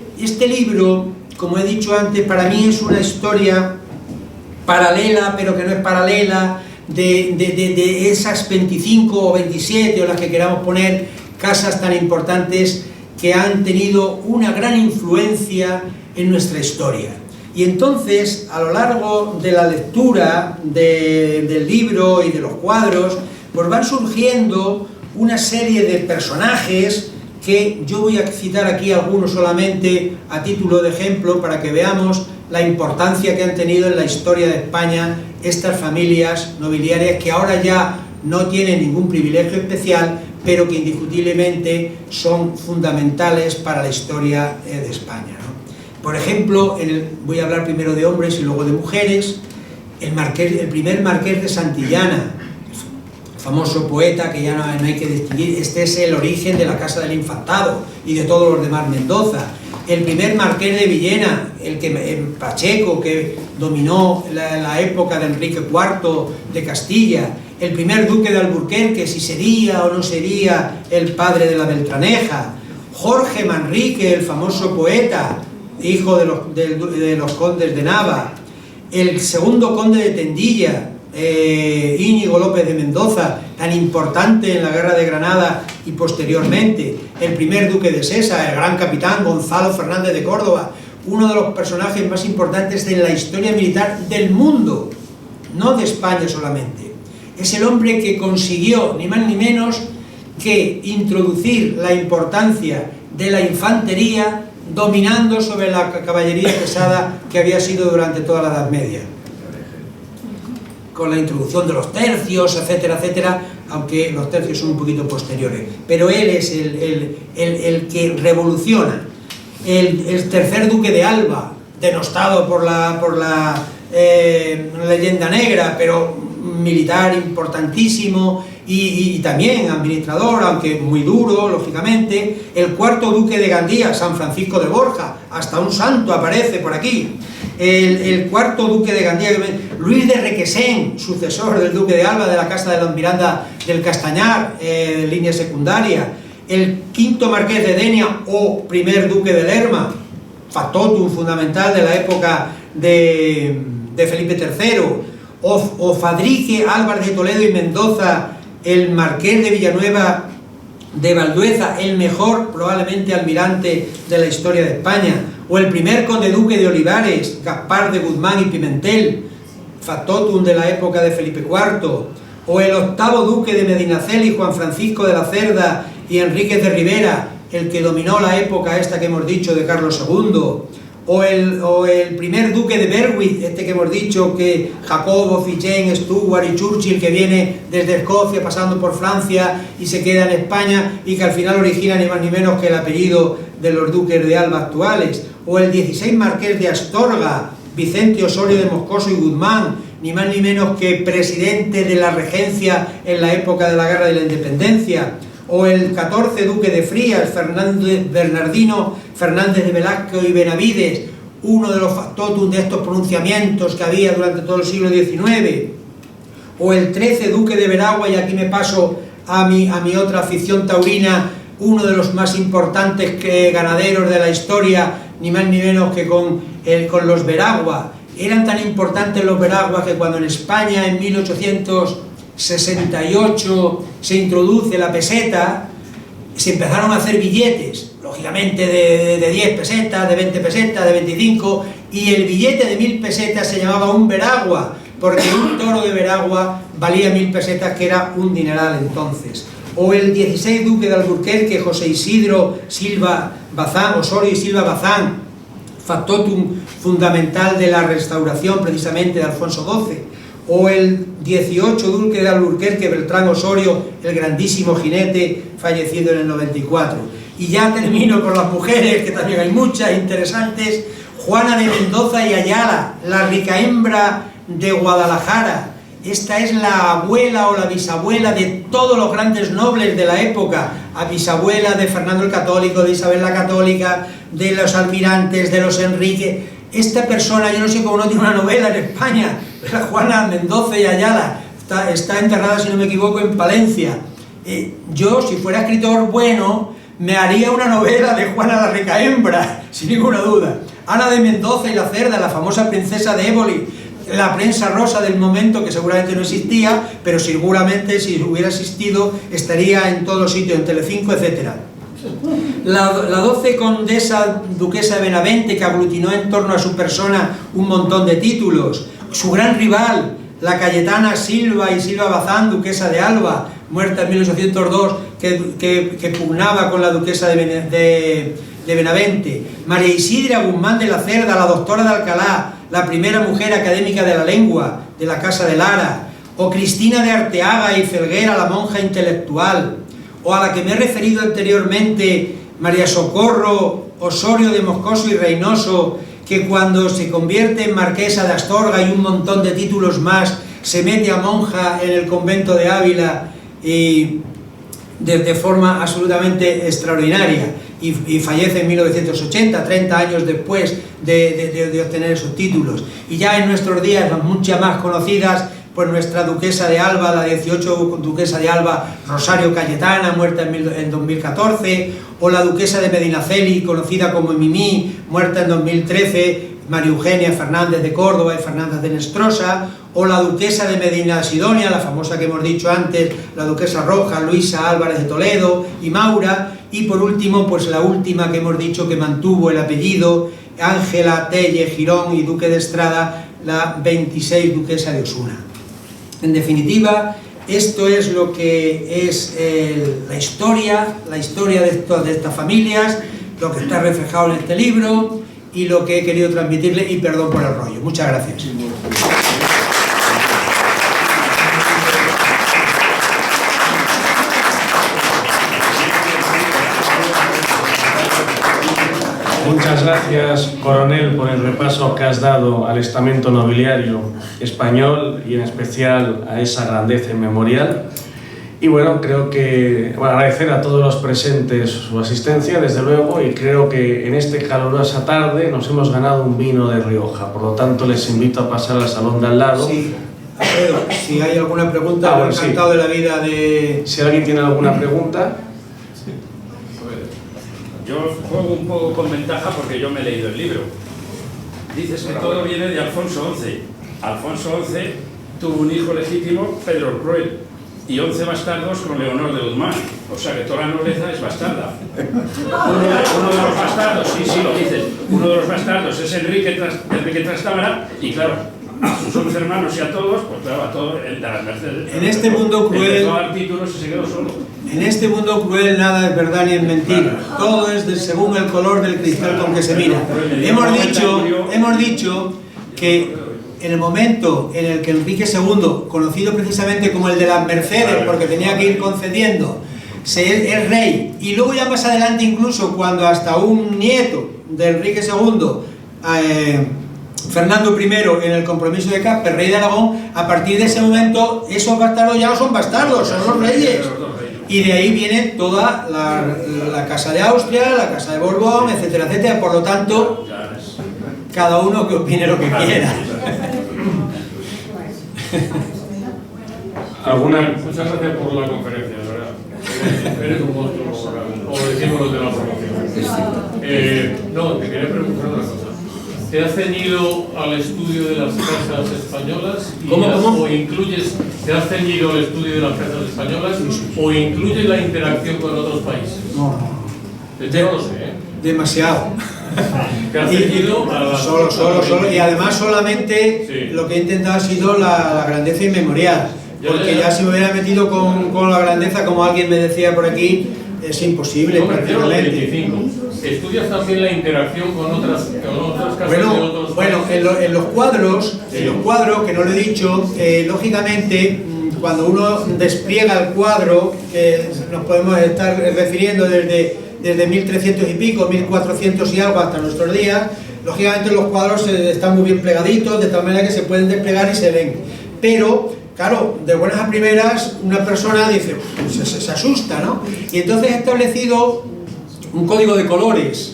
libro, como he dicho antes, para mí es una historia paralela, pero que no es paralela, de esas 25 o 27, o las que queramos poner, casas tan importantes que han tenido una gran influencia en nuestra historia. Y entonces, a lo largo de la lectura del libro y de los cuadros, pues van surgiendo una serie de personajes que yo voy a citar aquí algunos solamente a título de ejemplo para que veamos la importancia que han tenido en la historia de España estas familias nobiliarias que ahora ya no tienen ningún privilegio especial, pero que indiscutiblemente son fundamentales para la historia de España, ¿no? Por ejemplo, voy a hablar primero de hombres y luego de mujeres. El primer marqués de Santillana, famoso poeta que ya no hay que distinguir, este es el origen de la casa del Infantado y de todos los demás Mendoza. el primer marqués de Villena, Pacheco, que dominó la época de Enrique IV de Castilla, el primer duque de Alburquerque, si sería o no sería el padre de la Beltraneja, Jorge Manrique, el famoso poeta, hijo de los condes de Nava, el segundo conde de Tendilla, Íñigo López de Mendoza, tan importante en la guerra de Granada y posteriormente, el primer duque de Sesa, el gran capitán Gonzalo Fernández de Córdoba, uno de los personajes más importantes de la historia militar del mundo, no de España solamente. Es el hombre que consiguió, ni más ni menos, que introducir la importancia de la infantería dominando sobre la caballería pesada que había sido durante toda la Edad Media, con la introducción de los tercios, etcétera, etcétera, aunque los tercios son un poquito posteriores, pero él es el que revoluciona. El tercer duque de Alba, denostado por la leyenda negra, pero militar importantísimo y también administrador, aunque muy duro, lógicamente. El cuarto duque de Gandía, San Francisco de Borja, hasta un santo aparece por aquí. El cuarto duque de Gandía, Luis de Requesén, sucesor del duque de Alba de la casa de los Miranda del Castañar, línea secundaria. El quinto marqués de Denia o primer duque de Lerma, factotum fundamental de la época de Felipe III, o Fadrique Álvarez de Toledo y Mendoza, el marqués de Villanueva de Valdueza, el mejor probablemente almirante de la historia de España, o el primer conde duque de Olivares, Gaspar de Guzmán y Pimentel, factotum de la época de Felipe IV, o el octavo duque de Medinaceli, Juan Francisco de la Cerda y Enríquez de Rivera, el que dominó la época esta que hemos dicho de Carlos II, o el primer duque de Berwick, este que hemos dicho, que Jacobo, Fichen, Stuart y Churchill, que viene desde Escocia pasando por Francia y se queda en España y que al final origina ni más ni menos que el apellido de los duques de Alba actuales, o el 16 marqués de Astorga, Vicente Osorio de Moscoso y Guzmán, ni más ni menos que presidente de la regencia en la época de la Guerra de la Independencia, o el 14 duque de Frías, Bernardino Fernández de Velasco y Benavides, uno de los factotum de estos pronunciamientos que había durante todo el siglo XIX, o el 13 duque de Veragua, y aquí me paso a mi otra afición taurina, uno de los más importantes ganaderos de la historia, ni más ni menos que con los Veragua. Eran tan importantes los Veragua que cuando en España en 1868 se introduce la peseta, se empezaron a hacer billetes, lógicamente de 10 pesetas, de 20 pesetas, de 25, y el billete de 1000 pesetas se llamaba un Veragua, porque un toro de Veragua valía 1000 pesetas, que era un dineral entonces. O el 16 duque de Alburquerque, José Isidro Silva Bazán, Osorio y Silva Bazán, factotum fundamental de la restauración precisamente de Alfonso XII, o el 18 duque de Alburquerque, Beltrán Osorio, el grandísimo jinete, fallecido en el 94. Y ya termino con las mujeres, que también hay muchas interesantes. Juana de Mendoza y Ayala, la rica hembra de Guadalajara. Esta es la abuela o la bisabuela de todos los grandes nobles de la época, a bisabuela de Fernando el Católico, de Isabel la Católica, de los almirantes, de los Enrique. Esta persona, yo no sé cómo no tiene una novela en España, la Juana Mendoza y Ayala, está enterrada, si no me equivoco, en Palencia. Yo, si fuera escritor bueno, me haría una novela de Juana la rica hembra, sin ninguna duda. Ana de Mendoza y la Cerda, la famosa princesa de Éboli, la prensa rosa del momento, que seguramente no existía, pero seguramente si hubiera existido estaría en todos sitios, en Telecinco, etcétera. La 12 condesa duquesa de Benavente, que aglutinó en torno a su persona un montón de títulos. Su gran rival, la Cayetana Silva y Silva Bazán, duquesa de Alba, muerta en 1802, que pugnaba con la duquesa de Benavente. María Isidra Guzmán de la Cerda, la doctora de Alcalá, la primera mujer académica de la lengua, de la Casa de Lara. O Cristina de Arteaga y Felguera, la monja intelectual. O a la que me he referido anteriormente, María Socorro Osorio de Moscoso y Reynoso, que cuando se convierte en marquesa de Astorga y un montón de títulos más, se mete a monja en el convento de Ávila y de forma absolutamente extraordinaria. y fallece en 1980, 30 años después de obtener esos títulos. Y ya en nuestros días, las muchas más conocidas, pues nuestra duquesa de Alba, la 18 duquesa de Alba, Rosario Cayetana, muerta en 2014, o la duquesa de Medinaceli, conocida como Mimí, muerta en 2013, María Eugenia Fernández de Córdoba y Fernández de Nestrosa, o la duquesa de Medina Sidonia, la famosa que hemos dicho antes, la duquesa Roja, Luisa Álvarez de Toledo y Maura, y por último, pues la última que hemos dicho que mantuvo el apellido, Ángela Telle Girón y Duque de Estrada, la 26 duquesa de Osuna. En definitiva, esto es lo que es la historia de estas familias, lo que está reflejado en este libro y lo que he querido transmitirle, y perdón por el rollo. Muchas gracias. Muchas gracias, coronel, por el repaso que has dado al estamento nobiliario español y en especial a esa grandeza inmemorial. Y bueno, creo que agradecer a todos los presentes su asistencia, desde luego, y creo que en esta calurosa tarde nos hemos ganado un vino de Rioja. Por lo tanto, les invito a pasar al salón de al lado. Sí, Alfredo, si hay alguna pregunta, bueno, encantado de la vida de... Si alguien tiene alguna pregunta... Yo juego un poco con ventaja porque yo me he leído el libro. Dices que todo viene de Alfonso XI. Alfonso XI tuvo un hijo legítimo, Pedro el Cruel, y 11 bastardos con Leonor de Guzmán. O sea que toda la nobleza es bastarda. Uno de los bastardos, sí, lo dices, uno de los bastardos es Enrique Trastámara, y claro, a sus 11 hermanos y a todos, pues claro, a todos, el de las Mercedes. En este mundo cruel... Empezó a dar títulos y se quedó solo. En este mundo cruel nada es verdad ni es mentira. Todo es según el color del cristal con que se mira. Hemos dicho que en el momento en el que Enrique II, conocido precisamente como el de las Mercedes, porque tenía que ir concediendo, es rey, y luego ya más adelante incluso cuando hasta un nieto de Enrique II, Fernando I, en el compromiso de Casper, rey de Aragón, a partir de ese momento esos bastardos ya no son bastardos, son los reyes. Y de ahí viene toda la Casa de Austria, la Casa de Borbón, etcétera, etcétera. Por lo tanto, cada uno que opine lo que quiera. Muchas gracias por la conferencia, de verdad. Eres un monstruo, como decimos los de la promoción. No, te quería preguntar una cosa. ¿Te has ceñido al estudio de las casas españolas? ¿Cómo? ¿Te has ceñido al estudio de las casas españolas o incluyes la interacción con otros países? No. Yo no lo sé, ¿eh? Demasiado. ¿Te has ceñido a las Solo. Y además solamente sí. Lo que he intentado ha sido la grandeza inmemorial. Porque ya si me hubiera metido con la grandeza, como alguien me decía por aquí, es imposible prácticamente. ¿Estudias también la interacción con otras casas de otros países? En los cuadros, que no lo he dicho, lógicamente, cuando uno despliega el cuadro, que nos podemos estar refiriendo desde 1300 y pico, 1400 y algo hasta nuestros días, lógicamente los cuadros están muy bien plegaditos, de tal manera que se pueden desplegar y se ven. Pero, claro, de buenas a primeras, una persona dice, se asusta, ¿no? Y entonces he establecido un código de colores.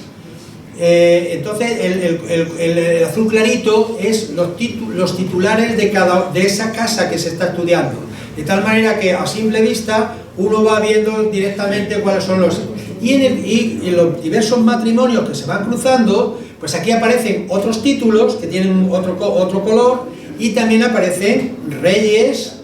Entonces el azul clarito es los titulares de esa casa que se está estudiando, de tal manera que a simple vista uno va viendo directamente cuáles son los... Y en los diversos matrimonios que se van cruzando, pues aquí aparecen otros títulos que tienen otro color, y también aparecen reyes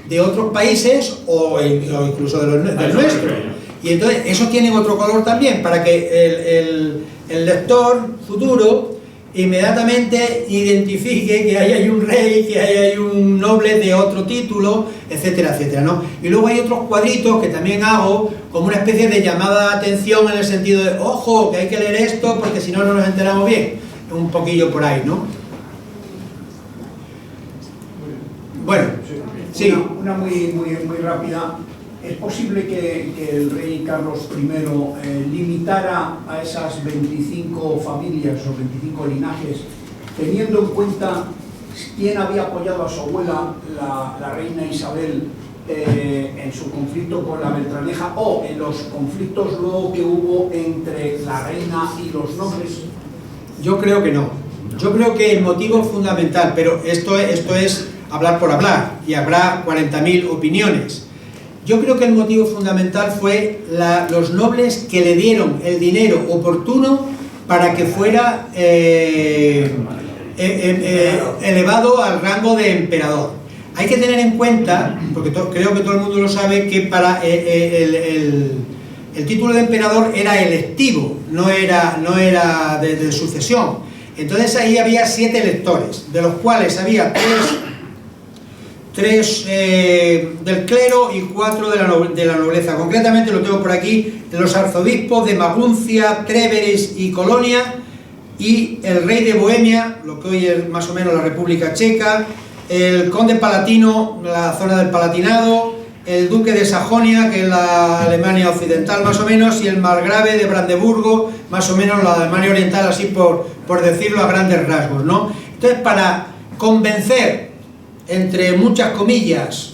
de otros países o incluso del nuestro. Y entonces eso tiene otro color también, para que el lector futuro inmediatamente identifique que ahí hay un rey, que ahí hay un noble de otro título, etcétera, etcétera, ¿no? Y luego hay otros cuadritos que también hago como una especie de llamada de atención, en el sentido de, ojo, que hay que leer esto porque si no, no nos enteramos bien. Un poquillo por ahí, ¿no? Bueno, sí. Una muy rápida. ¿Es posible que el rey Carlos I limitara a esas 25 familias o 25 linajes, teniendo en cuenta quién había apoyado a su abuela, la reina Isabel, en su conflicto con la Beltraneja o en los conflictos luego que hubo entre la reina y los nobles? Yo creo que no. Yo creo que el motivo fundamental, pero esto es hablar por hablar y habrá 40.000 opiniones. Yo creo que el motivo fundamental fue los nobles que le dieron el dinero oportuno para que fuera elevado al rango de emperador. Hay que tener en cuenta, porque creo que todo el mundo lo sabe, que para el título de emperador era electivo, no era de sucesión. Entonces ahí había 7 electores, de los cuales había 3 del clero y 4 de la nobleza. Concretamente lo tengo por aquí: los arzobispos de Maguncia, Tréveris y Colonia, y el rey de Bohemia, lo que hoy es más o menos la República Checa, el conde palatino, la zona del Palatinado, el duque de Sajonia, que es la Alemania occidental más o menos, y el margrave de Brandeburgo, más o menos la Alemania oriental, así por decirlo a grandes rasgos, ¿no? Entonces, para convencer, entre muchas comillas,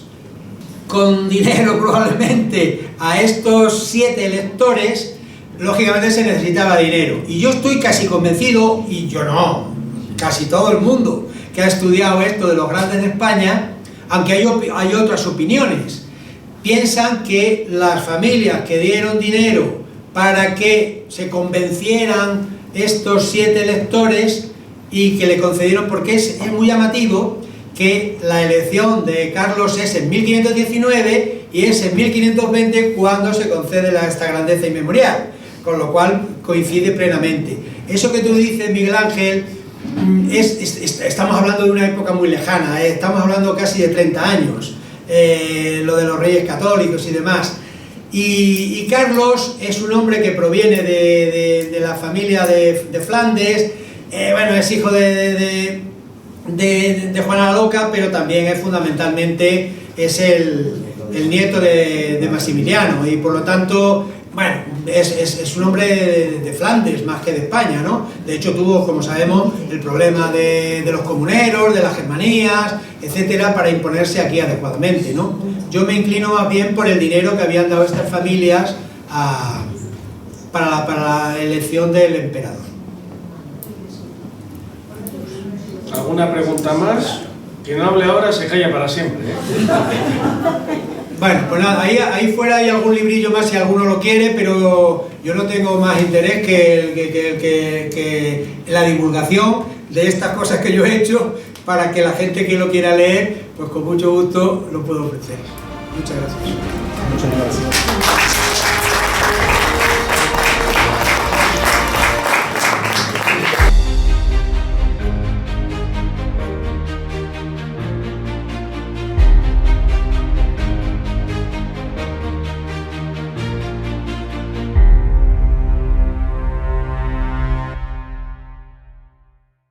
con dinero probablemente, a estos 7 electores, lógicamente se necesitaba dinero. Y yo estoy casi convencido, y yo no, casi todo el mundo que ha estudiado esto de los grandes de España, aunque hay otras opiniones, piensan que las familias que dieron dinero para que se convencieran estos 7 electores y que le concedieron, porque es muy llamativo que la elección de Carlos es en 1519 y es en 1520 cuando se concede esta grandeza inmemorial, con lo cual coincide plenamente. Eso que tú dices, Miguel Ángel, estamos hablando de una época muy lejana, estamos hablando casi de 30 años, lo de los reyes católicos y demás. Y Carlos es un hombre que proviene de la familia de Flandes, bueno, es hijo de Juana la Loca, pero también es fundamentalmente el nieto de Maximiliano, y por lo tanto, bueno, es un hombre de Flandes más que de España, ¿no? De hecho tuvo, como sabemos, el problema de los comuneros, de las germanías, etcétera, para imponerse aquí adecuadamente, ¿no? Yo me inclino más bien por el dinero que habían dado estas familias para la elección del emperador. ¿Alguna pregunta más? Quien no hable ahora se calla para siempre, ¿eh? Bueno, pues nada, ahí fuera hay algún librillo más si alguno lo quiere, pero yo no tengo más interés que la divulgación de estas cosas que yo he hecho, para que la gente que lo quiera leer, pues con mucho gusto lo puedo ofrecer. Muchas gracias. Muchas gracias.